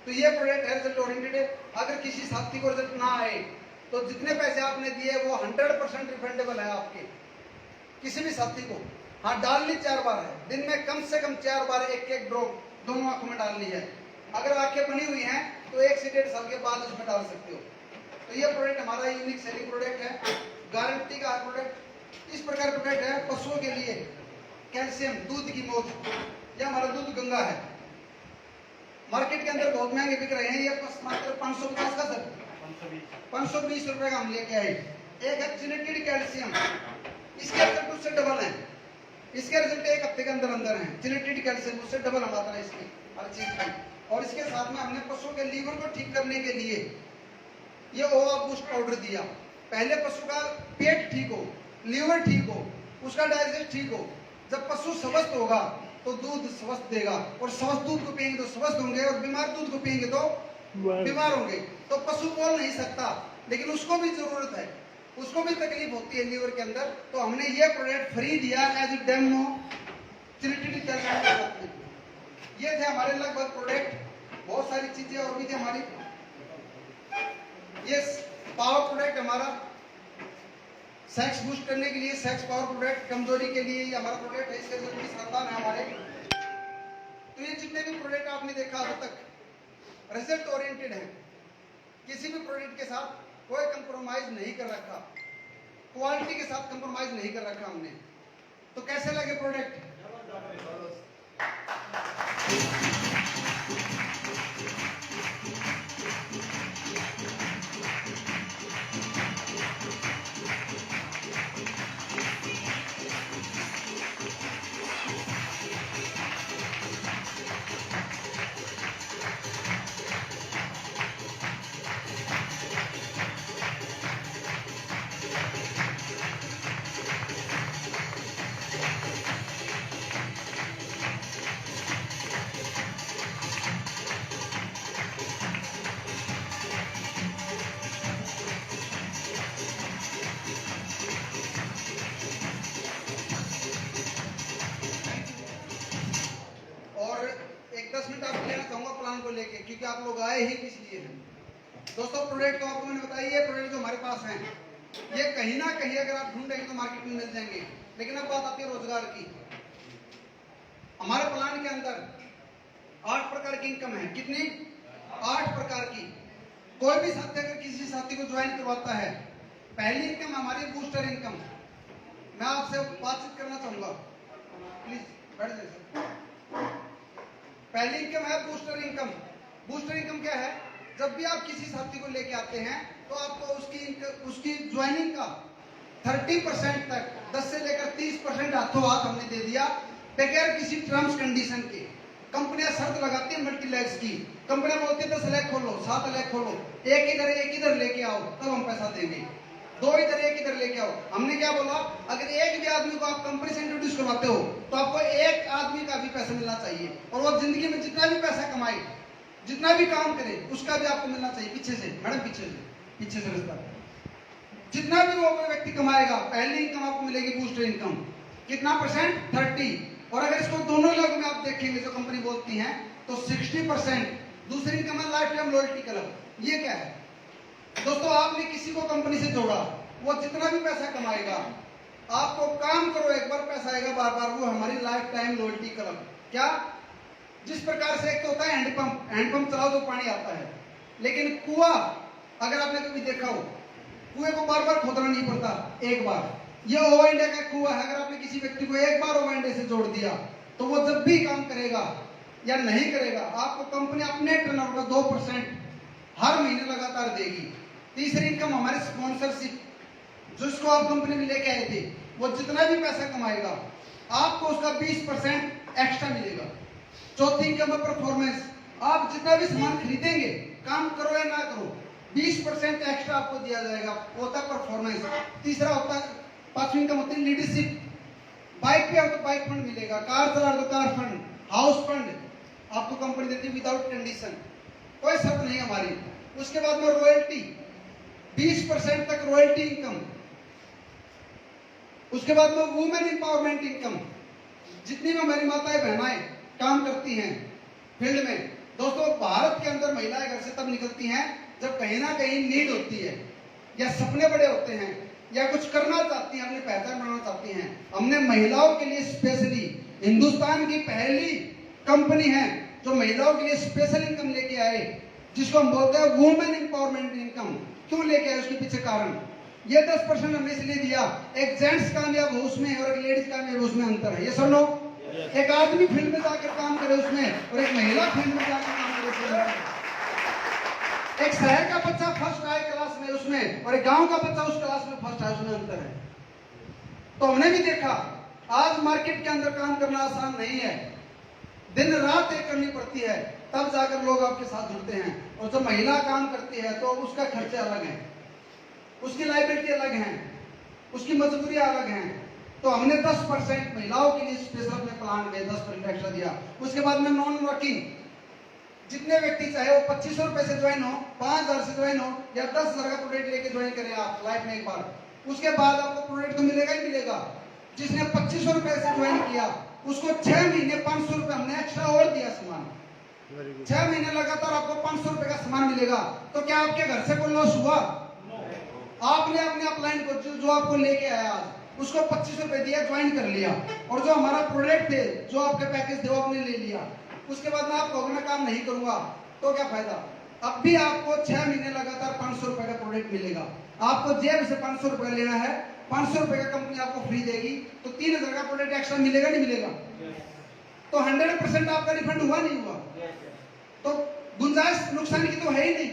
तो ये प्रोडक्ट है रिजल्ट ओरिएंटेड है। अगर किसी साथी को रिजल्ट ना आए तो जितने पैसे आपने दिए वो 100% रिफंडेबल है आपके, किसी भी साथी को। हाँ, डालनी 4 बार है, दिन में कम से कम 4 बार 1-1 ड्रॉप दोनों आंखों में डालनी है। अगर आंखें बनी हुई हैं तो 1 से 1.5 साल के बाद उसमें डाल सकते हो। तो ये प्रोडक्ट हमारा यूनिक सेलिंग प्रोडक्ट है, गारंटी का प्रोडक्ट। इस प्रकार प्रोडक्ट है पशुओं के लिए। कैल्शियम, दूध की मौत, यह हमारा दूध गंगा है। मार्केट के अंदर बहुत महंगे बिक रहे हैं, ये मात्र 550 का सर 520 रुपए का हम लेके आए। एक है जिनेटेड कैल्शियम, इसके रिजल्ट उससे डबल है। इसके रिजल्ट 1 हफ्ते के अंदर अंदर है। जिनेटेड कैल्शियम उससे डबल हमारा है इसकी हर चीज की। और इसके साथ में हमने पशुओं के लीवर को ठीक करने के लिए ये ओवा बूस्ट पाउडर दिया। पहले पशु का पेट ठीक हो, लीवर ठीक हो, उसका डाइजेस्ट ठीक हो। जब पशु स्वस्थ होगा तो दूध स्वस्थ देगा, और स्वस्थ दूध को पिएंगे तो स्वस्थ होंगे, और बीमार दूध को पिएंगे तो बीमार होंगे। तो पशु बोल नहीं सकता, लेकिन उसको भी जरूरत है, उसको भी तकलीफ होती है लीवर के अंदर। तो हमने ये प्रोडक्ट फ्री दिया एज ए डेमो। ये थे हमारे लगभग प्रोडक्ट, बहुत सारी चीजें और भी थी हमारी। ये पावर प्रोडक्ट हमारा सेक्स बूस्ट करने के लिए, सेक्स पावर प्रोडक्ट, कमजोरी के लिए ये हमारा प्रोडक्ट है। इसके रिजल्ट भी शानदार है हमारे। तो ये जितने भी प्रोडक्ट आपने देखा अब तक रिजल्ट ओरिएंटेड है। किसी भी प्रोडक्ट के साथ कोई कंप्रोमाइज नहीं कर रखा, क्वालिटी के साथ कंप्रोमाइज नहीं कर रखा हमने। तो कैसे लगे प्रोडक्ट? एक 10 मिनट आपको लेना चाहूंगा प्लान को लेके, क्योंकि आप लोग आए ही किस लिए हैं। दोस्तों, प्रोडक्ट तो आपको मैंने बताया, ये प्रोडक्ट जो हमारे पास हैं ये कहीं ना कहीं अगर आप ढूंढेंगे तो मार्केट में मिल जाएंगे। लेकिन अब बात आती है रोजगार की। हमारे प्लान के अंदर 8 प्रकार की इनकम है। कितनी? 8 प्रकार की। कोई भी साथी अगर किसी साथी को ज्वाइन करवाता है, पहली इनकम हमारी बूस्टर इनकम। मैं आपसे बातचीत करना चाहूंगा, प्लीज बैठ जाइए। पहली इनकम है बूस्टर इनकम। बूस्टर इनकम क्या है? जब भी आप किसी साथी को लेके आते हैं तो आपको उसकी ज्वाइनिंग का 30% तक, 10 से लेकर 30% हाथों हाथ हमने दे दिया, बगैर किसी टर्म्स कंडीशन के। कंपनियां शर्त लगाती है मल्टीलैक्स की। कंपनियां बोलती है 10 लाख खोलो, 7 लाख खोलो, एक इधर लेके आओ तब हम पैसा देंगे, 2 इधर 1 इधर लेके आओ। हमने क्या बोला? अगर एक भी आदमी को आप कंपनी से इंट्रोड्यूस करवाते हो तो आपको एक आदमी का भी पैसा मिलना चाहिए, और वो जिंदगी में जितना भी पैसा कमाए, जितना भी काम करे, उसका भी आपको मिलना चाहिए। पीछे से मैडम, पीछे से रिश्ता, जितना भी वो व्यक्ति कमाएगा, पहली इनकम आपको मिलेगी बूस्टर इनकम। कितना %? 30। और अगर इसको दोनों लोगों में आप देखेंगे जो कंपनी बोलती हैं तो 60%। दूसरी इनकम है लाइफ टाइम लॉयल्टी क्लब। ये क्या है दोस्तों? आपने किसी को कंपनी से जोड़ा, वो जितना भी पैसा कमाएगा, आपको काम करो एक बार, पैसा आएगा बार बार, वो हमारी लाइफ टाइम लॉयल्टी क्लब। क्या? जिस प्रकार से एक तो होता है हैंडपंप चलाओ तो पानी आता है, लेकिन कुआं अगर आपने कभी देखा हो, कुएं को बार बार खोदना नहीं पड़ता, एक बार। ये ओवर इंडिया का कुआं है। अगर आपने किसी व्यक्ति को एक बार ओवर इंडिया से जोड़ दिया तो वो जब भी काम करेगा या नहीं करेगा, आपको कंपनी अपने टर्नओवर का 2% हर महीने लगातार देगी। तीसरी इनकम हमारे स्पॉन्सरशिप, जिसको आप कंपनी में लेके आए थे, वो जितना भी पैसा कमाएगा आपको उसका 20% एक्स्ट्रा मिलेगा। चौथी इनकम है परफॉर्मेंस। आप जितना भी सामान खरीदेंगे, काम करो या ना करो, 20% एक्स्ट्रा आपको दिया जाएगा। वो होता है परफॉर्मेंस। तीसरा होता है, पांचवी इनकम होती है लीडरशिप। बाइक पे हो तो बाइक फंड मिलेगा, कार चला तो कार फंड, हाउस फंड आपको कंपनी देती है विदाउट कंडीशन, कोई शर्त नहीं हमारी। उसके बाद में रॉयल्टी, 20% तक रॉयल्टी इनकम। उसके बाद में वुमेन एम्पावरमेंट इनकम, जितनी भी हमारी माताएं बहनाएं काम करती हैं फील्ड में। दोस्तों, भारत के अंदर महिलाएं घर से तब निकलती हैं जब कहीं ना कहीं नीड होती है, या सपने बड़े होते हैं, या कुछ करना चाहती हैं, अपनी पहचान बनाना चाहती हैं। हमने महिलाओं के लिए स्पेशली, हिंदुस्तान की पहली कंपनी है जो महिलाओं के लिए स्पेशल इनकम लेके आए, जिसको हम बोलते हैं वुमेन एम्पावरमेंट इनकम। क्यों लेके आए, उसके पीछे कारण ये 10% हमने इसलिए दिया। एक जेंट्स कामयाब हो उसमें और एक लेडीज कामयाब हो उसमें अंतर है, ये सुन लो। एक आदमी फील्ड में जाकर काम करे उसमें, और एक महिला फील्ड में जाकर काम करे उसमें। एक शहर का बच्चा फर्स्ट आए क्लास में उसमें, और एक गांव का बच्चा उस क्लास में फर्स्ट आए उसमें अंतर है। तो हमने भी देखा, आज मार्केट के अंदर काम करना आसान नहीं है, दिन रात एक करनी पड़ती है, तब जाकर लोग आपके साथ जुड़ते हैं। और जब महिला काम करती है तो उसका खर्चे अलग है, उसकी लायबिलिटी अलग है, उसकी मजबूरी अलग है। तो हमने 10% महिलाओं के लिए स्पेशल अपने प्लान में 10% एक्स्ट्रा दिया। उसके बाद में नॉन वर्किंग, जितने व्यक्ति चाहे वो 2500 रुपए से ज्वाइन हो, 5000 से ज्वाइन हो, या 10,000 का प्रोडक्ट लेके ज्वाइन करें आप लाइफ में एक बार, उसके बाद आपको प्रोडक्ट तो मिलेगा ही मिलेगा। जिसने 2500 रुपए से ज्वाइन किया उसको 6 महीने 500 रुपए हमने एक्स्ट्रा और दिया सामान। 6 महीने लगातार आपको 500 रुपए का सामान मिलेगा। तो क्या आपके घर से कोई लॉस हुआ? आपने अपने अपलाइन को जो आपको लेके आया आज, उसको 2500 रुपए दिया, ज्वाइन कर लिया, और जो हमारा प्रोडक्ट थे, जो आपके पैकेज थे, वो आपने ले लिया। उसके बाद में आप कहोगे मैं काम नहीं करूंगा, तो क्या फायदा? अब भी आपको 6 महीने लगातार 500 रुपए का प्रोडक्ट मिलेगा। आपको जेब से 500 रुपए लेना है, 500 रुपए का कंपनी आपको फ्री देगी, तो 3000 का प्रोडक्ट एक्स्ट्रा मिलेगा नहीं मिलेगा? तो 100% आपका रिफंड हुआ नहीं हुआ? तो गुंजाइश नुकसान की तो है ही नहीं।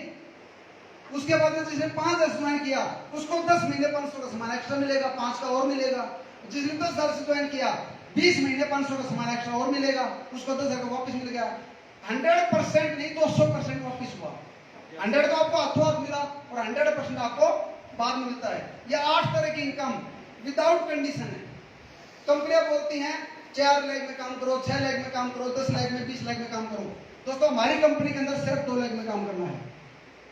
उसके बाद में जिसने 5,000 ज्वाइन किया उसको 10 महीने 500 का सामान एक्स्ट्रा मिलेगा, 5 का और मिलेगा। जिसने 10,000 से ज्वाइन किया 20 महीने 500 का सामान एक्स्ट्रा और मिलेगा, उसको 10,000 का वापस मिल गया। 100% नहीं 200% वापस हुआ। 100 तो आपको हाथों हाथ मिला और 100% आपको बाद में मिलता है। ये 8 तरह की इनकम विदाउट कंडीशन है। कंपनियां बोलती हैं 4 लाख में काम करो, 6 लाख में काम करो, 10 लाख में, 20 लाख में काम करो। दोस्तों, हमारी कंपनी के अंदर सिर्फ 2 लाख में काम करना है।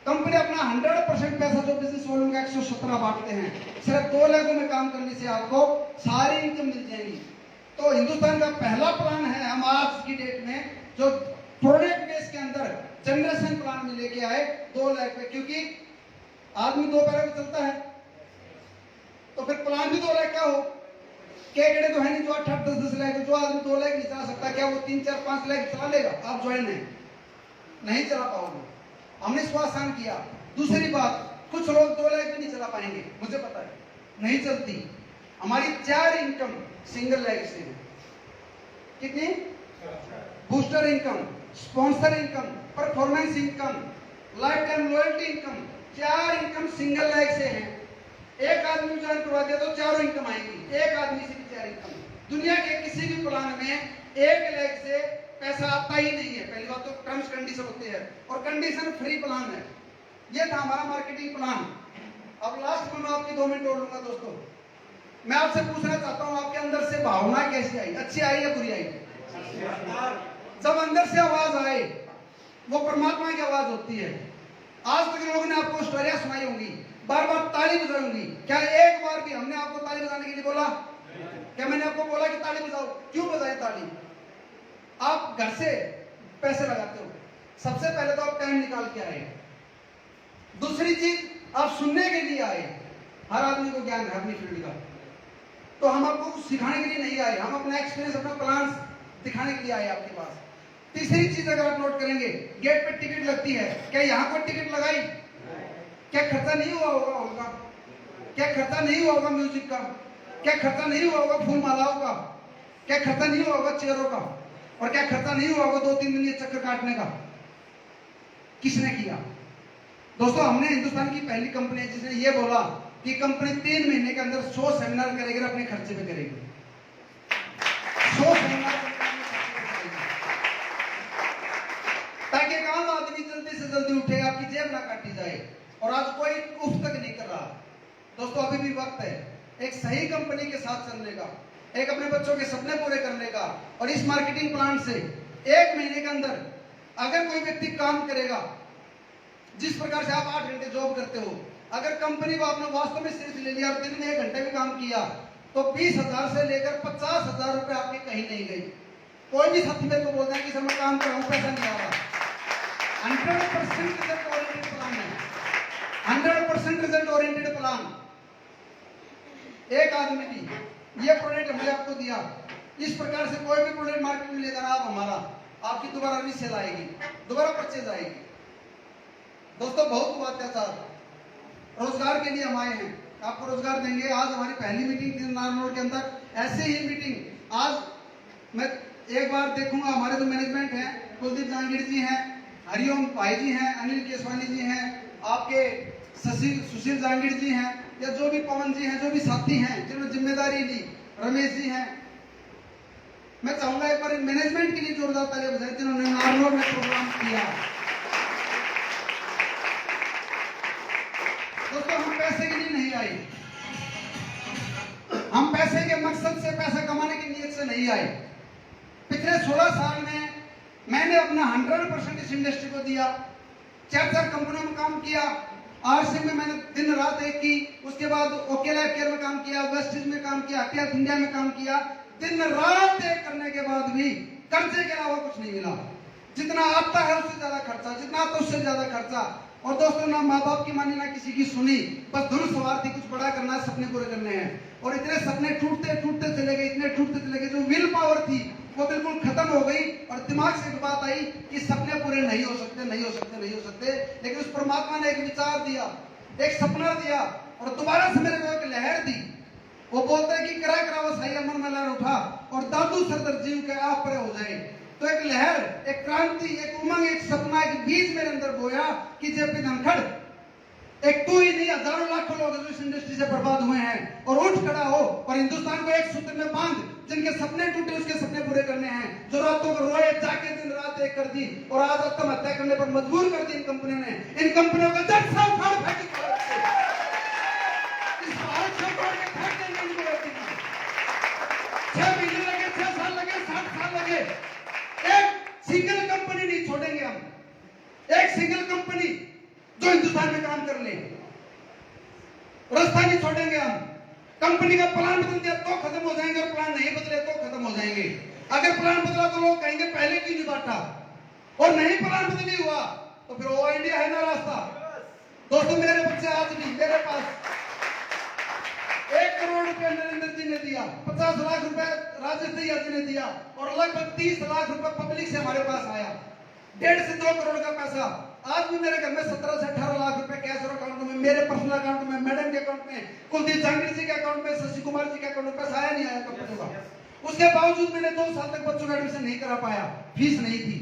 कंपनी अपना 100% पैसा जो बिजनेस वॉल्यूम का 117 बांटते हैं, सिर्फ 2 लाखों में काम करने से आपको सारी इनकम मिल जाएगी। तो हिंदुस्तान का पहला प्लान है हम आज की डेट में, जो प्रोडक्ट बेस के अंदर जनरेशन प्लान में लेके आए 2 लाख पे। क्योंकि आदमी 2 पैरों पे चलता है, तो फिर प्लान भी 2 लाख का हो। केकड़े तो है नहीं जो 8-10 लाख, जो आदमी 2 लाख नहीं चला सकता, क्या वो 3-4-5 लाख चला लेगा? आप ज्वाइन है, नहीं चला पाओगे। हमने इसको आसान किया। दूसरी बात, कुछ लोग 2 लाख भी नहीं चला पाएंगे, मुझे पता है, नहीं चलती। हमारी 4 इनकम सिंगल लेग से है। कितनी? Booster income, sponsor income, performance income, life time loyalty income. 4 income single leg से है। एक आदमी ज्वाइन करवा दिया तो 4 इनकम आएंगी, एक आदमी से भी 4 इनकम। दुनिया के किसी भी प्लान में एक लेग से पैसा आता ही नहीं है। पहली बात तो टर्म्स कंडीशन होते हैं, और कंडीशन फ्री प्लान है। ये था हमारा मार्केटिंग प्लान। अब लास्ट में मैं आपकी 2 मिनट और लूंगा। दोस्तों, मैं आपसे पूछना चाहता हूं, आपके अंदर से भावना कैसी आई? अच्छी आई या बुरी आई? जब अंदर से आवाज आए, वो परमात्मा की आवाज होती है। आज तक लोगों ने आपको स्टोरियां सुनाई होंगी, बार बार ताली बजाई होंगी। क्या एक बार भी हमने आपको ताली बजाने के लिए बोला? क्या मैंने आपको बोला कि ताली बजाओ? क्यों बजाए ताली? आप घर से पैसे लगाते हो, सबसे पहले तो आप टाइम निकाल के आए। दूसरी चीज, आप सुनने के लिए आए। हर आदमी को ज्ञान है अपनी फील्ड का, तो हम आपको कुछ सिखाने के लिए नहीं आए, हम अपना एक्सपीरियंस, अपना प्लान दिखाने के लिए आए आपके पास। तीसरी चीज अगर आप नोट करेंगे, गेट पे टिकट लगती है। क्या यहाँ कोई टिकट लगाई? क्या खर्चा नहीं हुआ होगा उनका? क्या खर्चा नहीं हुआ होगा म्यूजिक का? क्या खर्चा नहीं हुआ होगा फूल मालाओं का? क्या खर्चा नहीं हुआ होगा चेयरों का? और क्या खर्चा नहीं हुआ होगा 2-3 दिन ये चक्कर काटने का? किसने किया? दोस्तों, हमने हिंदुस्तान की पहली कंपनी है जिसने ये बोला कि कंपनी 3 महीने के अंदर 100 सेमिनार करेगी और अपने खर्चे पे करेगी। 100 सेमिनार ताकि दोस्तों अभी भी वक्त है एक सही कंपनी के साथ चलने का, एक अपने बच्चों के सपने पूरे करने का। और इस मार्केटिंग प्लान से 1 महीने के अंदर अगर कोई व्यक्ति काम करेगा, जिस प्रकार से आप 8 घंटे जॉब करते हो, अगर कंपनी को आपने वास्तव में सीरियस ले लिया और दिन में 1 घंटे भी काम किया तो 20,000 से लेकर 50,000 रुपए आपके कहीं नहीं गए। कोई भी साथी मेरे को बोलता है कि सर मैं काम कर रहा हूं, पैसा नहीं आ रहा। 100% रिजल्ट ओरिएंटेड प्लान है, 100% रिजल्ट ओरिएंटेड प्लान। एक आदमी भी ये प्रोडक्ट हमने आपको दिया, इस प्रकार से कोई भी प्रोडक्ट मार्केट में ले जाना आप हमारा, आपकी दोबारा रीसेल आएगी, दोबारा परचेज आएगी। दोस्तों बहुत हुआ अत्याचार, रोजगार के लिए हम आए हैं, आपको रोजगार देंगे। आज हमारी पहली मीटिंग थी नारनौल के अंदर, ऐसे ही मीटिंग आज मैं एक बार देखूंगा। हमारे जो मैनेजमेंट है, कुलदीप जहांगीर जी हैं, हरिओम भाई जी हैं, अनिल केसवानी जी हैं, आपके सुशील जहांगीर जी हैं, या जो भी पवन जी हैं, जो भी साथी हैं जिन्होंने जिम्मेदारी ली, रमेश जी हैं। मैं चाहूंगा एक बार मैनेजमेंट के लिए जोरदार तालियां बजाएं जिन्होंने नारनौल में प्रोग्राम किया। दोस्तों हम पैसे के लिए नहीं आए, हम पैसे के मकसद से, पैसा कमाने की नीयत से नहीं आए। पिछले 16 साल में मैंने अपना 100% इस इंडस्ट्री को दिया। 4 कंपनियों में काम किया, आरसी में मैंने दिन रात एक की, उसके बाद ओके लाइफ केयर में काम किया, वेस्टिज में काम किया, हटियात इंडिया में काम किया। दिन रात एक करने के बाद भी कर्जे के अलावा कुछ नहीं मिला। जितना आता है उससे ज्यादा खर्चा, जितना आता है उससे ज्यादा खर्चा। और दोस्तों ना माँ बाप की मानी ना किसी की सुनी, बस धुन सवार थी, कुछ बड़ा करना है, सपने पूरे करने हैं। और इतने सपने टूटते टूटते चले गए, इतने टूटते चले गए, जो विल पावर थी वो बिल्कुल खत्म हो गई। और दिमाग से एक बात आई कि सपने पूरे नहीं हो सकते, नहीं हो सकते, नहीं हो सकते। लेकिन उस परमात्मा ने एक विचार दिया, एक सपना दिया, और दोबारा से मेरे को एक लहर दी। वो बोलता है कि करा करा वो सही अमन में लहर उठा और दादू सरदर जीव के आप पर हो जाए। तो एक लहर, एक क्रांति, एक उमंग, एक सपना, एक बीज मेरे अंदर बोया कि जेपी धनखड़, एक तू ही नहीं, हजारों लाखों लोग जो इस इंडस्ट्री से बर्बाद हुए हैं, और उठ खड़ा हो और हिंदुस्तान को एक सूत्र में बांध। जिनके सपने टूटे उसके सपने पूरे करने हैं, जो रातों को रोए जाके दिन रात एक कर दी और आज आत्महत्या करने पर मजबूर कर दी इन कंपनियों ने। इन कंपनियों का जट सा उखाड़ फेंकी, इस भारत से उखाड़ के फेंक देंगे इनको। 6 महीने लगे, 6 साल लगे, 7 साल लगे, एक सिंगल कंपनी नहीं छोड़ेंगे हम, एक सिंगल कंपनी जो हिंदुस्तान में काम कर ले, रास्ता नहीं छोड़ेंगे हम। कंपनी का प्लान बदल दिया तो खत्म हो जाएंगे, और प्लान नहीं बदले तो खत्म हो जाएंगे। अगर प्लान बदला तो लोग कहेंगे पहले क्यों नहीं बांटा, और नहीं प्लान बदल नहीं हुआ तो फिर वो इंडिया है ना रास्ता। दोस्तों मेरे बच्चे आज भी मेरे पास 1 करोड़ रुपए नरेंद्र जी ने दिया, 50 लाख रुपए राजेश दहिया जी ने दिया, और लगभग 30 लाख रुपए पब्लिक से हमारे पास आया। 1.5 से 2 करोड़ का पैसा आज भी मेरे घर में 17 से 18 लाख रुपए कैश और अकाउंट में, मेरे पर्सनल अकाउंट में, मैडम के अकाउंट में, कुलदीप जहांगीर जी के अकाउंट में, शशि कुमार जी के अकाउंट में पैसा आया नहीं आया कंपनी का। उसके बावजूद मैंने 2 साल तक बच्चों का एडमिशन नहीं करा पाया, फीस नहीं थी,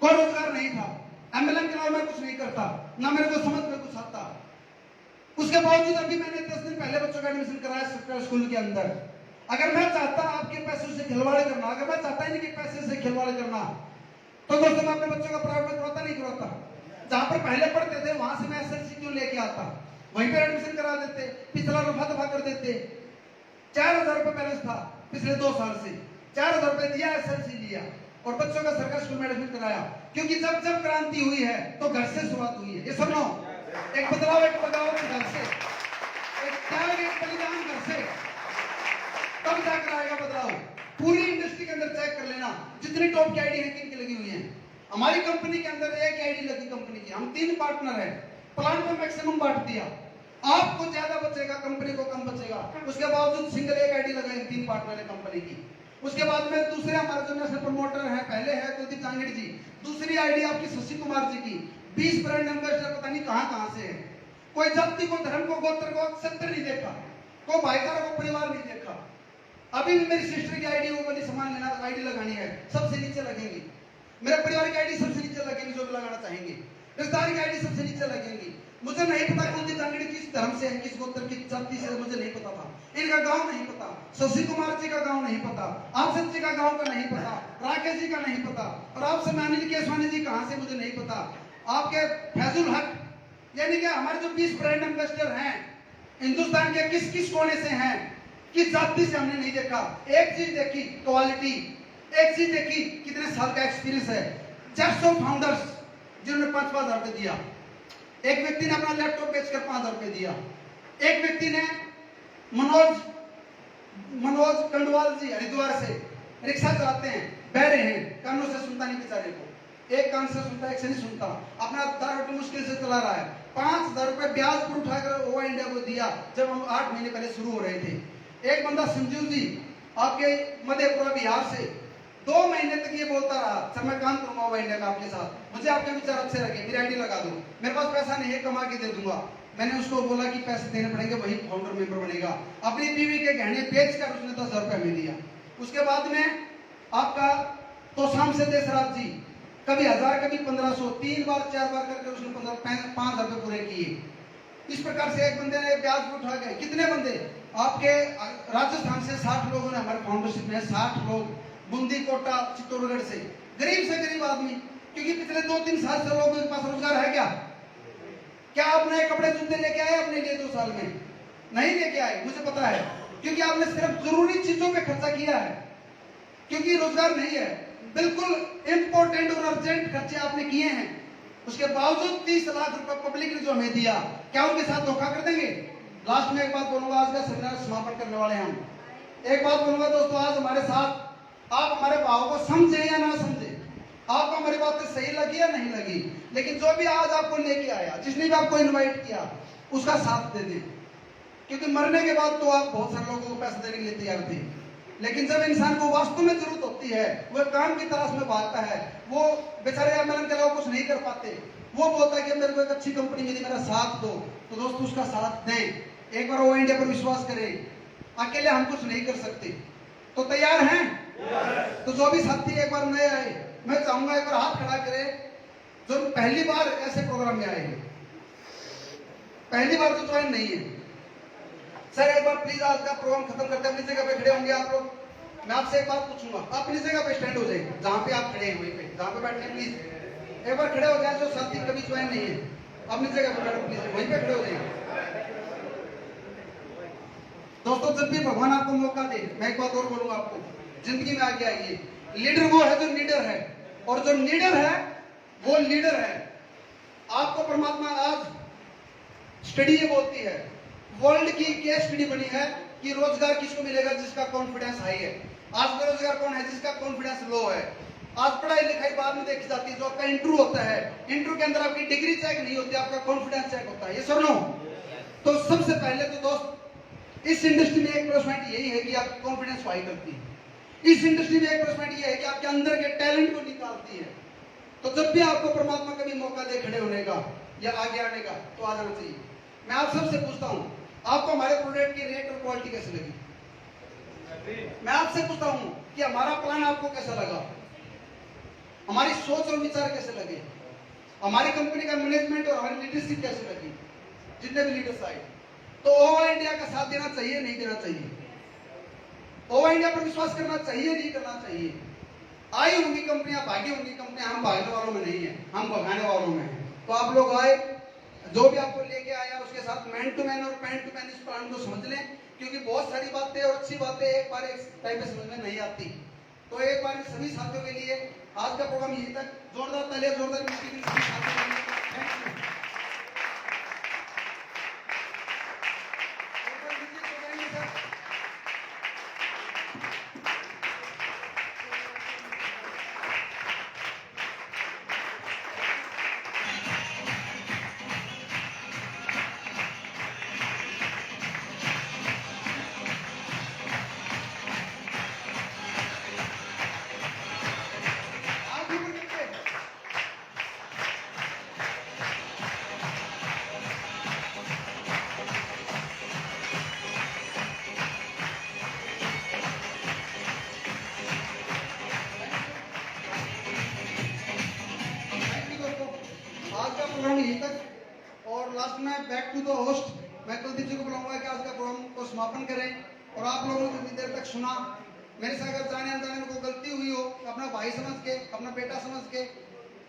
कोई रोजगार नहीं था, एमएलएम के अलावा मैं कुछ नहीं करता, ना मेरे को समझ में कुछ आता। उसके बावजूद अभी मैंने 10 दिन पहले बच्चों का एडमिशन कराया सरकारी स्कूल के अंदर। अगर मैं चाहता आपके पैसों से खिलवाड़ करना, अगर मैं चाहता ही नहीं कि पैसे से खिलवाड़ करना, तो दोस्तों मैं अपने बच्चों का प्राइवेट में करवाता नहीं करवाता। जहां पर पहले पढ़ते थे वहां से मैं एसएलसी क्यों लेके आता, वहीं पर एडमिशन करा देते, पिछला रफा दफा कर देते। 4000 रुपए बैलेंस था पिछले 2 साल से, 4000 रुपए दिया, एसएलसी लिया, और बच्चों का सरकारी स्कूल में एडमिशन कराया। क्योंकि जब जब क्रांति हुई है तो घर से शुरुआत हुई है। ये सुनो, एक बदलाव, एक बगावत घर से, एक त्याग, एक बलिदान घर से, तब जाकर आएगा बदलाव। पूरी इंडस्ट्री के अंदर चेक कर लेना जितनी टॉप की आईडी है किन की लगी हुई है। हमारी कंपनी के अंदर एक आईडी लगी कंपनी की, हम 3 पार्टनर हैं, प्लान में मैक्सिमम बांट दिया। आपको ज्यादा बचेगा, कंपनी को कम बचेगा, उसके बावजूद सिंगल एक आईडी लगाई, 3 पार्टनर है कंपनी की। उसके बाद में दूसरे हमारे जो नेशनल प्रमोटर है, पहले है कुलदीप जहांगीर जी, दूसरी आईडी आपकी शशि कुमार जी की, 20 ब्रांड एम्बेसडर पता नहीं कहां से है। कोई जाति को, धर्म को, गोत्र को, क्षेत्र नहीं देखा, कोई भाईचारा को, परिवार नहीं देखा। अभी भी मेरी सिस्टर की आईडी, वो वाली सामान लेना, आईडी लगानी है, सबसे नीचे लगेंगी। मेरे परिवार की आईडी सबसे नीचे लगेंगी जो भी लगाना चाहेंगे, रिश्तेदार की आईडी सबसे नीचे लगेंगी। मुझे नहीं पता कुलदीप जहांगीर किस धर्म से है, किस गोत्र की जाति से, मुझे नहीं पता था। इनका गांव नहीं पता, शशि कुमार जी का गांव नहीं पता, आपसे जी का गांव का नहीं पता, राकेश जी का नहीं पता, और आपसे अनिल केसवानी जी कहां से मुझे नहीं पता। आपके फैजुल हक, यानी कि हमारे जो 20 ब्रांड एम्बेसडर हैं, हिंदुस्तान के किस किस कोने से हैं, किस जाति से हमने नहीं देखा। एक चीज देखी क्वालिटी, एक चीज देखी कितने साल का एक्सपीरियंस है। 400 फाउंडर्स जिन्होंने 5-5 हजार रुपए दिया। एक व्यक्ति ने अपना लैपटॉप बेचकर 5 हजार रुपए दिया। एक व्यक्ति ने मनोज कंडवाल जी हरिद्वार से रिक्शा चलाते हैं, बह रहे हैं, कानों से सुनता नहीं बेचारे को, एक कान से सुनता एक से नहीं सुनता, अपना 10 रुपये मुश्किल से चला रहा है। 5,000 रुपए ब्याज पर उठाकर ओवा इंडिया को दिया जब हम 8 महीने पहले शुरू हो रहे थे। एक बंदा संजीव जी आपके मधेपुरा बिहार से 2 महीने तक ये बोलता रहा, सर मैं काम करूंगा ओवा इंडिया का आपके साथ, मुझे आपके विचार अच्छे लगे, मेरी आईडी लगा दो, मेरे पास पैसा नहीं है, कमा के दे दूंगा। मैंने उसको बोला कि पैसे देने पड़ेंगे, वही फाउंडर मेंबर बनेगा। अपनी बीवी के गहने बेचकर उसने 10,000 रुपए में दिया। उसके बाद में आपका तो शाम से देशराज जी कभी 1000 कभी 1500, 3 बार 4 बार करके उसने 5,000 रुपए पूरे किए। इस प्रकार से एक बंदे ने ब्याज पर उठा गए। कितने बंदे आपके राजस्थान से 60 लोगों ने हमारे फाउंडरशिप में, 60 लोग बूंदी, कोटा, चित्तौड़गढ़ से गरीब आदमी, क्योंकि पिछले 2-3 साल से लोगों के पास रोजगार है क्या आप नए कपड़े जूते लेके आए अपने लिए 2 साल में? नहीं लेके आए, मुझे पता है, क्योंकि आपने सिर्फ जरूरी चीजों पे खर्चा किया है, क्योंकि रोजगार नहीं है। बिल्कुल इंपॉर्टेंट और अर्जेंट खर्चे आपने किए हैं। उसके बावजूद 30 लाख रुपए पब्लिक ने जो हमें दिया, क्या उनके साथ धोखा कर देंगे? लास्ट में एक बात बोलूंगा, आज का सेमिनार समापन करने वाले हैं हम। एक बात बोलूंगा दोस्तों, आज हमारे साथ आप हमारे भाव को समझे या ना समझे, आपको हमारी बातें सही लगी या नहीं लगी, लेकिन जो भी आज आपको लेके आया, जिसने भी आपको इनवाइट किया, उसका साथ दे दें। क्योंकि मरने के बाद तो आप बहुत सारे लोगों को पैसे देने के लिए तैयार थे, लेकिन जब इंसान को वास्तव में जरूरत होती है, वह काम की तलाश में भागता है, वो बेचारे एमएलएम के अलावा कुछ नहीं कर पाते, वो बोलता है कि मेरे को एक अच्छी कंपनी मिली, मेरा साथ दो, तो दोस्तों उसका साथ दें। एक बार वो इंडिया पर विश्वास करें, अकेले हम कुछ नहीं कर सकते। तो तैयार हैं? तो जो भी साथी एक बार नए आए, मैं चाहूंगा एक बार हाथ खड़ा करें जो पहली बार ऐसे प्रोग्राम में आए हैं, पहली बार तो ज्वाइन नहीं है। सर एक बार प्लीज आज का प्रोग्राम खत्म करते हैं, अपनी जगह पे खड़े होंगे आप लोग। मैं आपसे एक बात पूछूंगा, आप अपनी जगह पे स्टैंड हो जाए, जहां पे आप खड़े हैं वहीं पे, जहां पे बैठे हैं प्लीज एक बार खड़े हो जाए। जो साथी कभी ज्वाइन नहीं है, अपनी जगह पे बैठो प्लीज, वहीं पे खड़े हो जाए। दोस्तों जब भी भगवान आपको मौका दे, मैं एक बात और बोलूंगा आपको, जिंदगी में आगे आइए। लीडर वो है जो लीडर है, और जो लीडर है वो लीडर है। आपको परमात्मा आज स्टडी ये बोलती है, वर्ल्ड की केस स्टडी बनी है कि रोजगार किसको मिलेगा जिसका कॉन्फिडेंस हाई है। आज बेरोजगार कौन है? जिसका कॉन्फिडेंस लो है। आज पढ़ाई लिखाई बाद में देखी जाती है, जो आपका इंटरव्यू होता है, इंटरव्यू के अंदर आपकी डिग्री चेक नहीं होती, आपका कॉन्फिडेंस चेक होता है। ये सुनो, तो सबसे पहले तो दोस्त इस इंडस्ट्री में एक प्लस पॉइंट यही है कि आपकी कॉन्फिडेंस हाई करती है। इस इंडस्ट्री में एक प्लस पॉइंट यह है कि आपके अंदर के टैलेंट को निकालती है। तो जब भी आपको परमात्मा कभी मौका दे खड़े होने का या आगे आने का, तो आ जाना चाहिए। मैं आप सबसे पूछता हूं, आपको हमारे प्रोडक्ट की रेट और क्वालिटी कैसे लगी? मैं आपसे पूछता हूं कि हमारा प्लान आपको कैसा लगा, हमारी सोच और विचार कैसे लगे, हमारी कंपनी का मैनेजमेंट और हमारी लीडरशिप कैसे लगी, जितने भी लीडर्स आए। तो ओवा इंडिया का साथ देना चाहिए नहीं देना चाहिए? ओवा इंडिया पर विश्वास करना चाहिए नहीं करना चाहिए? आई होंगी कंपनियां, भागी होंगी कंपनियां, हम भागने वालों में नहीं है, हम भगाने वालों में है। तो आप लोग आए, जो भी आपको लेके आया उसके साथ मैन टू मैन और पैन टू पैन इस प्लान को समझ लें, क्योंकि बहुत सारी बातें और अच्छी बातें एक बार एक टाइम पे समझ में नहीं आती। तो एक बार सभी साथियों के लिए आज का प्रोग्राम यहीं तक। जोरदार तालियां, जोरदार मीटिंग सभी साथियों के लिए। Thank you. प्रोग्राम यहीं तक। और लास्ट में बैक टू द होस्ट, मैं कुलदीप जी को बुलाऊंगा कि आज का प्रोग्राम को समापन करें। और आप लोगों ने जितनी देर तक सुना, मेरे से अगर जाने अनजाने में कोई गलती हुई हो, अपना भाई समझ के, अपना बेटा समझ के,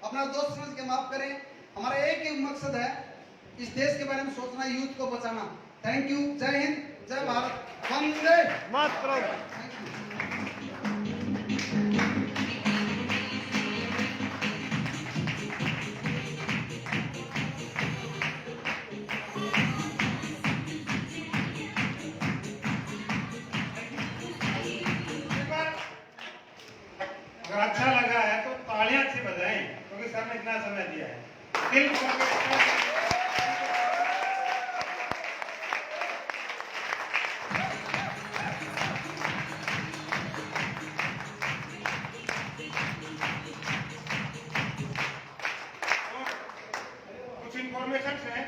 अपना दोस्त समझ के माफ करें। हमारा एक ही मकसद है, इस देश के बारे में सोचना, यूथ को बचाना। थैंक यू, जय हिंद, जय भारत, वंदे
मातरम।
Thank you.
अगर अच्छा लगा है तो तालियां से बजाएं, क्योंकि सर ने इतना समय दिया है। दिल खोल के कुछ इंफॉर्मेशन है।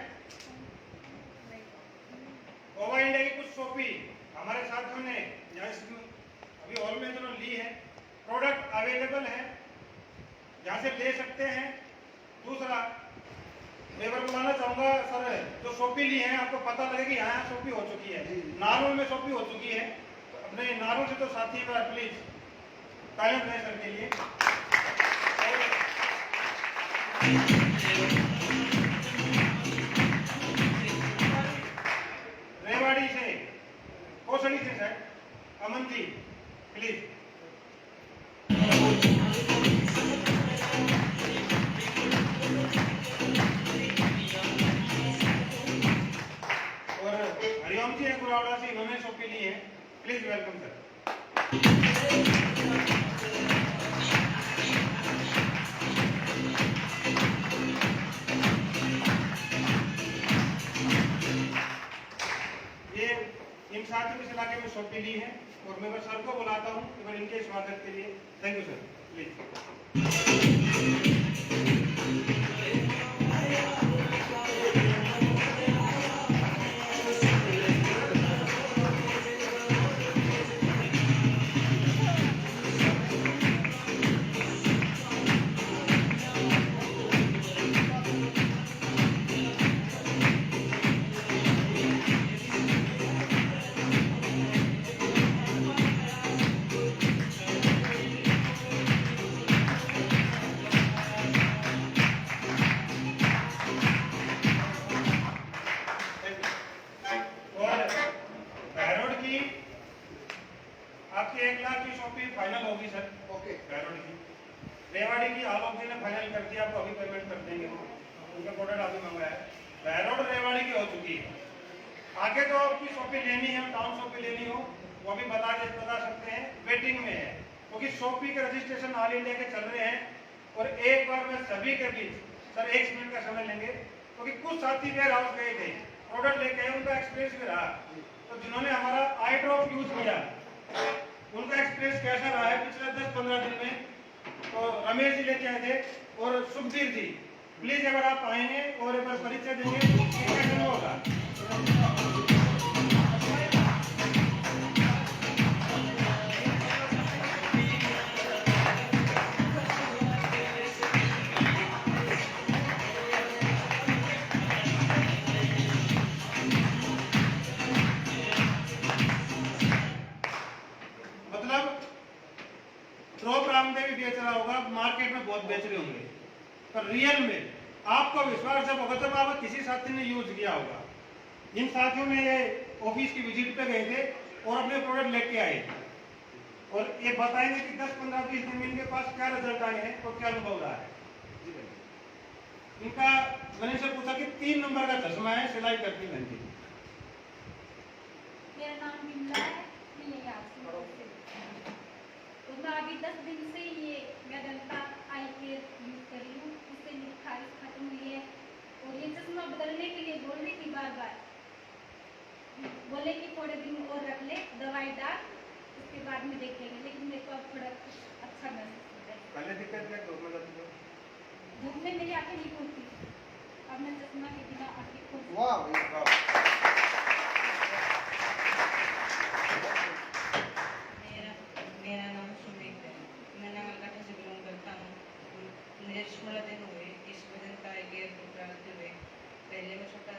ओवर इंडिया की कुछ शॉपी हमारे साथियों ने यहाँ अभी हॉल में जो ली है, प्रोडक्ट अवेलेबल है, यहाँ से ले सकते हैं। दूसरा मैं बताना चाहूंगा सर, जो शॉपी ली है आपको पता लगे कि यहाँ शॉपी हो चुकी है, नारोल में शॉपी हो चुकी है। तो अपने नारोल से तो साथी बार प्लीज तालियां दें सर के लिए। रेवाड़ी से, कोसड़ी से सर, अमन जी प्लीज। और हरिओम जी है गुरावड़ा से, इन्होंने शॉपी ली है, प्लीज वेलकम सर। ये इन साथियों इस इलाके में शॉपी ली है और मैं बस सर को बुलाता हूँ एक बार इनके स्वागत के लिए। Thank you sir, please. और बैरोड की आपकी 1 लाख की शॉपिंग फाइनल होगी सर।
ओके,
बैरोड की, रेवाड़ी की आलोक जी ने फाइनल कर दिया, आपको अभी पेमेंट कर देंगे, उनका प्रोडक्ट अभी मंगाया है। बैरोड रेवाड़ी की हो चुकी है। आगे जो आपकी शॉपिंग लेनी है, टाउन शॉपिंग लेनी हो, वो भी बता सकते हैं, वेटिंग में है, क्योंकि शॉपिंग के रजिस्ट्रेशन ऑल इंडिया के चल रहे हैं। और एक बार में सभी के बीच सर 1 मिनट का समय लेंगे, क्योंकि कुछ साथी वेयर हाउस गए थे, प्रोडक्ट लेके आए, उनका एक्सपीरियंस भी रहा। तो जिन्होंने हमारा आई ड्रॉप यूज किया, उनका एक्सपीरियंस कैसा रहा है पिछले 10-15 दिन में। तो रमेश जी लेके आए थे और सुखबीर जी, प्लीज अगर आप आएंगे और एक बार परिचय देंगे तो कैसा होगा। मतलब ड्रॉप रामदेव भी बेच रहा होगा, मार्केट में बहुत बेच रहे होंगे, पर रियल में आपको विश्वास जब होगा जब आप किसी साथी ने यूज किया होगा। इन साथियों ने ये ऑफिस की विजिट पे गए थे और अपने प्रोडक्ट लेके आए और ये बताएंगे कि 10-15-20 दिन में इनके पास क्या रिजल्ट आए हैं और क्या अनुभव रहा है इनका। मैंने इनसे पूछा कि 3 नंबर का चश्मा है, सिलाई करती बहन जी।
मेरा नाम बिमला है, मैं यही आपसे तो मैं अभी 10 दिन से ये मेडंता आई केयर यूज कर रही हूँ, उससे मेरी खारिश खत्म हुई है। और ये चश्मा बदलने के लिए बोल रही थी बार बार, बोले कि थोड़े दिन और रख ले, दवाई डाल, उसके बाद में देखेंगे। लेकिन मेरे को अब थोड़ा अच्छा महसूस होता है।
पहले दिक्कत क्या धूप में जाती है?
धूप में मेरी आंखें नहीं खुलती, अब मैं चश्मा के बिना आंखें खोलती हूँ।
वाह भैया, वाह।
मेरा नाम सुमित है, मैं नवलगढ़ से बिलोंग करता हूँ। मुझे 16 दिन हुए इस वजन का केयर को प्राप्त हुए। पहले मैं छोटा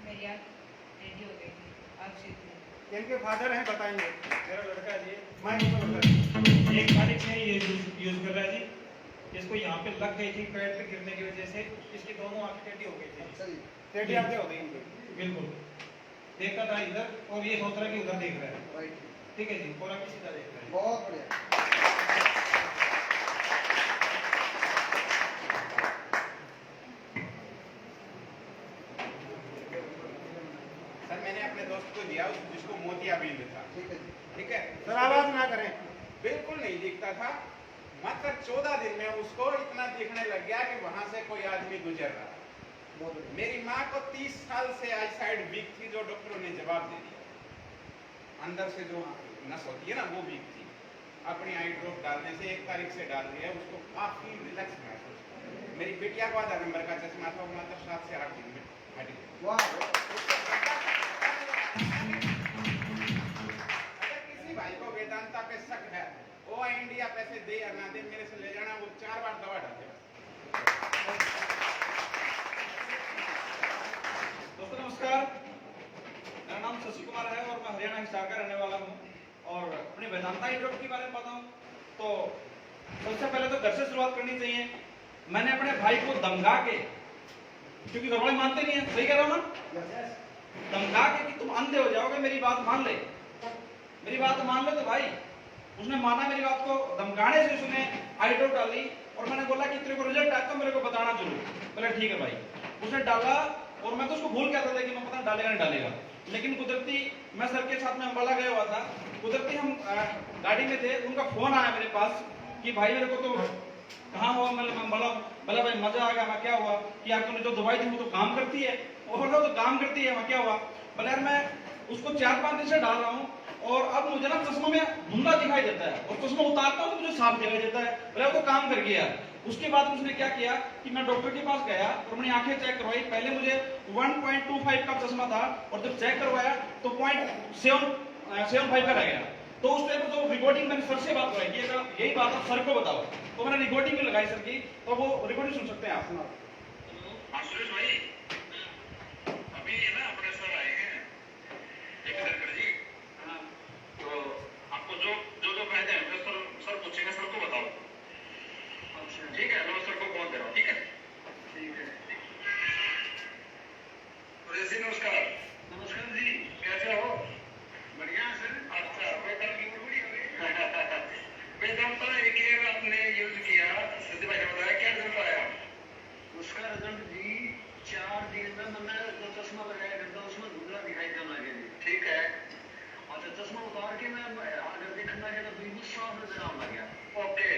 मेरी आँख रेडी हो गई थी, अब सीधी।
इनके फादर हैं, बताएंगे। मेरा लड़का जी, मैं इनको लड़का
1 तारीख से ये यूज कर रहा है जी। इसको यहाँ पे लग गई थी पैर पे गिरने की वजह से, इसकी दोनों आंखें टेढ़ी हो गई थी।
अच्छा जी,
टेढ़ी आंखें हो गई इनकी।
बिल्कुल। देखता था इधर और ये सोच रहा है कि उधर देख रहा है।
राइट,
ठीक है जी, कोरा की सीधा देख रहा है।
बहुत बढ़िया।
सर मैंने अपने दोस्त को दिया जिसको मोतियाबिंद था।
ठीक है जी।
ठीक है
सर आवाज ना करें।
बिल्कुल नहीं दिखता था। मात्र 14 दिन में उसको इतना दिखने लग गया कि वहां से कोई आदमी गुजर रहा।
बहुत बढ़िया।
मेरी माँ को 30 साल से आई साइड वीक थी, जो डॉक्टरों ने जवाब दे दिया। अंदर से जो नस होती है ना वो वीक थी। अपनी आई ड्रॉप डालने से 1 तारीख से डाल दिया, उसको काफी रिलैक्स महसूस हुआ। मेरी बिटिया को आधा नंबर का चश्मा था, वो मात्र 7 से 8 दिन में हट गया।
वाह,
अगर किसी भाई को वेदांता पे शक है, वो इंडिया पैसे दे या ना दे, मेरे से ले जाना, वो 4 बार दवा डाले।
दोस्तों नमस्कार, मेरा नाम शशि कुमार है और मैं हरियाणा हिसार का रहने वाला हूँ। और अपने वेदांता ड्रॉप के बारे में बताऊँ तो सबसे पहले तो घर से शुरुआत करनी चाहिए। मैंने अपने भाई को धमका के, क्योंकि घर वाले मानते नहीं है, सही कह रहा हूँ ना, धमका के कि तुम अंधे हो जाओगे, मेरी बात मान ले, मेरी बात मान ले। तो भाई उसने माना मेरी बात को, धमकाने से उसने आई ड्रॉप डाली और मैंने बोला कि तेरे को रिजल्ट आया तो मेरे को बताना जरूर। बोला ठीक है भाई। उसने डाला और मैं तो उसको भूल गया था कि मैं पता नहीं डालेगा नहीं डालेगा, लेकिन कुदरती मैं सर के साथ में अम्बाला गया हुआ था, कुदरती हम गाड़ी में थे, उनका फोन आया मेरे पास कि भाई मेरे को तो कहाँ हुआ, मतलब अम्बाला। बोला भाई मजा आ गया। मैं क्या हुआ कि यार तूने जो दवाई थी वो तो काम करती है। और तो काम करती है, मैं क्या हुआ। बोला यार मैं उसको 4-5 दिन से डाल रहा हूँ और अब मुझे ना चश्मा में धुंधला दिखाई देता है और चश्मा उतारता हूँ तो मुझे साफ दिखाई देता है। बोला वो तो काम कर गया। उसके बाद उसने क्या किया कि मैं डॉक्टर के पास गया और मैंने आंखें चेक करवाई। पहले मुझे 1.25 का चश्मा था और जब चेक करवाया तो 0.75 का रह गया। तो उस टाइम तो रिकॉर्डिंग मैंने सर से बात कराई कि अगर यही बात आप सर को बताओ, तो मैंने रिकॉर्डिंग भी लगाई सर की, तो वो रिकॉर्डिंग सुन सकते हैं आप।
सुरेश भाई, अभी ना अपने सर आए हैं एक डॉक्टर जी। हाँ, तो आपको जो जो जो फायदे हैं सर पूछेंगे, सर को बताओ। अच्छा ठीक है, मैं सर को फोन दे रहा हूँ। ठीक है ठीक है। सुरेश जी नमस्कार। नमस्कार जी, कैसे हो? बढ़िया सर। अच्छा, वेदांत की गुड़गुड़ी हो गई। वेदांत एक ईयर आपने यूज किया, सिद्धि भाई ने बताया, क्या रिजल्ट आया उसका? रिजल्ट जी 4 दिन में मैंने जो चश्मा लगाया करता उसमें धुंधला दिखाई देने लगे जी। ठीक है। अच्छा, चश्मा उतार के मैं अगर देखने लगे तो बिल्कुल साफ नजर आने लग गया। ओके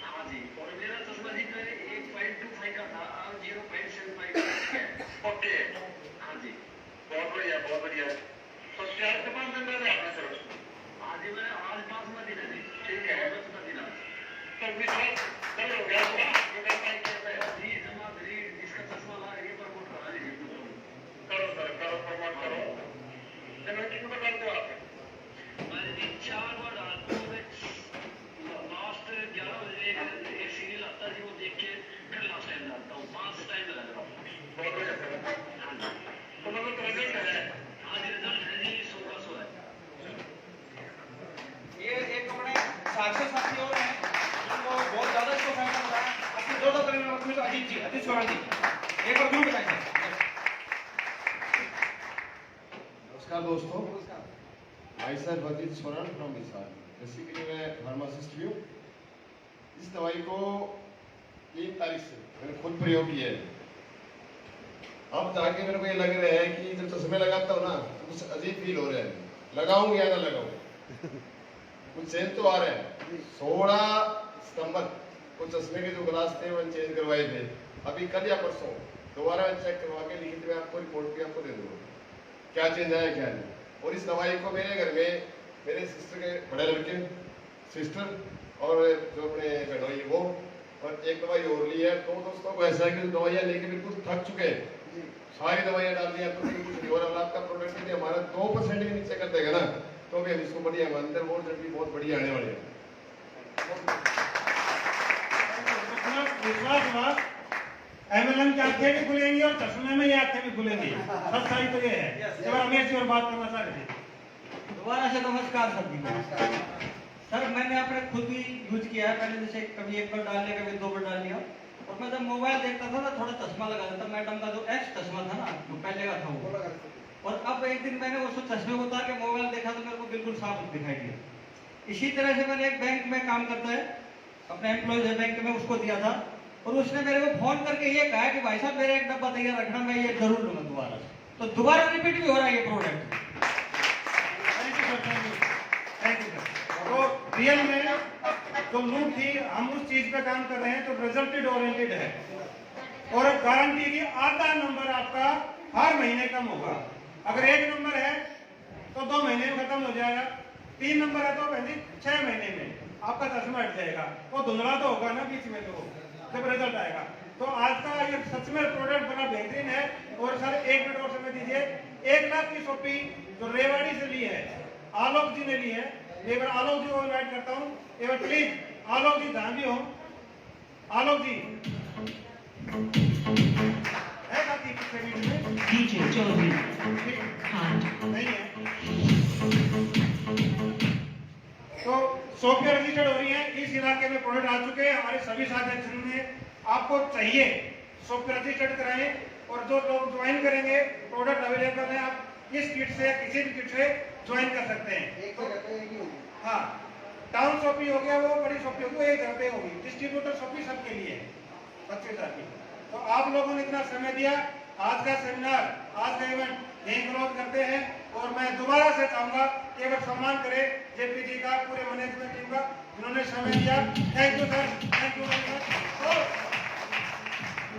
हाँ जी। और मेरा चश्मा जी पहले 1.25 का था, अब 0.75 का है। ओके हाँ जी, बहुत बढ़िया बहुत बढ़िया। तो 4 से 5 दिन पहले आपने सर? हाँ जी, मैं आज 5वां दिन है जी। ठीक है, 10वां दिन है। तो विश्वास कल हो गया होगा जी, जमा ग्रेड इसका चश्मा ला के प्रमोट करा लीजिए। करो सर, करो, प्रमोट करो। चलो कितने बार डालते हो आप? मैं जी 4 बार डालता हूँ। लास्ट 11 बजे एक सीरियल आता है जी, वो देख के फिर लास्ट टाइम डालता हूँ। 5 टाइम लगा रहा हूँ। बहुत बढ़िया सर। हाँ जी, तो मतलब रिजल्ट है? हाँ जी, रिजल्ट है जी, 100 का 100 है।
ये एक अपने साथी और हैं जिनको बहुत ज्यादा इसको फायदा हो रहा है। अपने दो तरह में अजीत जी, अजीत चौहान जी, एक बार जरूर बताएंगे।
नमस्कार दोस्तों, my self Ajit Soren from Hisar. Basically मैं फार्मासिस्ट भी हूँ। इस दवाई को 3 तारीख से मैंने खुद प्रयोग किया है। अब जाके मेरे को ये लग रहा है कि जब चश्मे लगाता हूँ ना तो कुछ अजीब फील हो रहा है, लगाऊं या ना लगाऊं, कुछ चेंज तो आ रहा है। 16 सितंबर को चश्मे के जो ग्लास थे वो चेंज करवाए थे। अभी कल या परसों दोबारा चेक करवा के लिखित में आपको रिपोर्ट भी आपको दे दूंगा क्या चेंज आया क्या नहीं। और इस दवाई को मेरे घर में मेरे सिस्टर के बड़े लड़के, सिस्टर और जो अपने बहनोई वो, और एक दवाई और ली है। तो दोस्तों को ऐसा है कि दवाइयाँ लेके बिल्कुल थक चुके हैं, सारी दवाइयाँ डाल दी आपको, लेकिन कुछ नहीं हो रहा। आपका प्रोडक्ट यदि हमारा 2% भी नीचे कर देगा ना तो भी हम इसको बढ़िया अंदर वो भी बहुत बढ़िया आने वाले हैं।
विश्वास हुआ एमएलएम की आंखें भी खुलेंगी और चश्मे में ही आंखें भी खुलेंगी। सच्चाई तो ये है। एक बार रमेश जी और बात करना चाह रहे थे।
दोबारा से नमस्कार सर जी। सर मैंने अपने खुद भी यूज किया है, पहले जैसे कभी 1 बार डाल लिया, कभी 2 बार डाल लिया। और मैं जब मोबाइल देखता था ना थोड़ा चश्मा लगा था, मैडम का जो एक्स चश्मा था ना जो पहले का था वो, और अब एक दिन मैंने उसको चश्मे को उतार के मोबाइल देखा तो मेरे को बिल्कुल साफ दिखाई दिया। इसी तरह से मैंने एक बैंक में काम करता है, अपने एम्प्लॉयज बैंक में, उसको दिया था और उसने मेरे को फोन करके ये कहा कि भाई साहब मेरा एक डब्बा तैयार रखना, मैं ये जरूर लूंगा दोबारा। तो दोबारा रिपीट भी हो रहा है ये प्रोडक्ट।
Thank you sir. तो रियल में जो लूट थी, हम उस चीज पे काम कर रहे हैं तो रिजल्टेड ओरिएंटेड है और गारंटी की आधा नंबर आपका हर महीने कम होगा। अगर 1 नंबर है तो 2 महीने में खत्म हो जाएगा, 3 नंबर है तो 6 महीने में आपका चश्मा हट जाएगा। वो धुंधला तो होगा ना बीच में, तो जब रिजल्ट आएगा। तो आज का ये सच में प्रोडक्ट बड़ा बेहतरीन है। और सर 1 मिनट और समय दीजिए। 1 लाख की शॉपिंग जो रेवाड़ी से ली है, आलोक जी ने ली है। एक बार आलोक जी को इनवाइट करता हूँ, एक बार प्लीज आलोक जी जहां भी हो। आलोक जी है काफी पीछे बीच में
DJ Jovi,
नहीं है। तो सॉफ्टवेयर रजिस्टर्ड हो रही है, इस इलाके में प्रोडक्ट आ चुके हैं। हमारे सभी साथी में आपको चाहिए सॉफ्टवेयर रजिस्टर्ड कराएं और जो लोग ज्वाइन करेंगे प्रोडक्ट अवेलेबल है। आप इस किट से किसी भी किट से ज्वाइन कर सकते हैं। तो हाँ, टाउन शॉपिंग हो गया, वो बड़ी शॉपिंग होगी, वो एक घर पे होगी। डिस्ट्रीब्यूटर शॉपिंग सबके लिए है, 25,000 की। तो आप लोगों ने इतना समय दिया। आज का सेमिनार, आज का इवेंट यहीं क्लोज करते हैं और मैं दोबारा से चाहूंगा कि एक बार सम्मान करें जेपी जी का, पूरे मैनेजमेंट टीम का, जिन्होंने समय दिया। Thank you sir, thank you very much.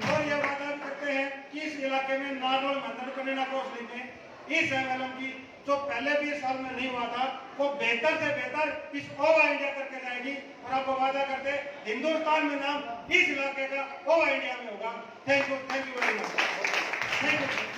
और ये वादा करते हैं कि इस इलाके में नारनौल मंदिर कन्या कोसली में इस एमएलएम की जो पहले भी इस साल में नहीं हुआ था, वो बेहतर से बेहतर इस ओवर इंडिया करके जाएगी। और आपको वादा करते हिंदुस्तान में नाम इस इलाके का ओवर इंडिया में होगा। Thank you very much. Thank you.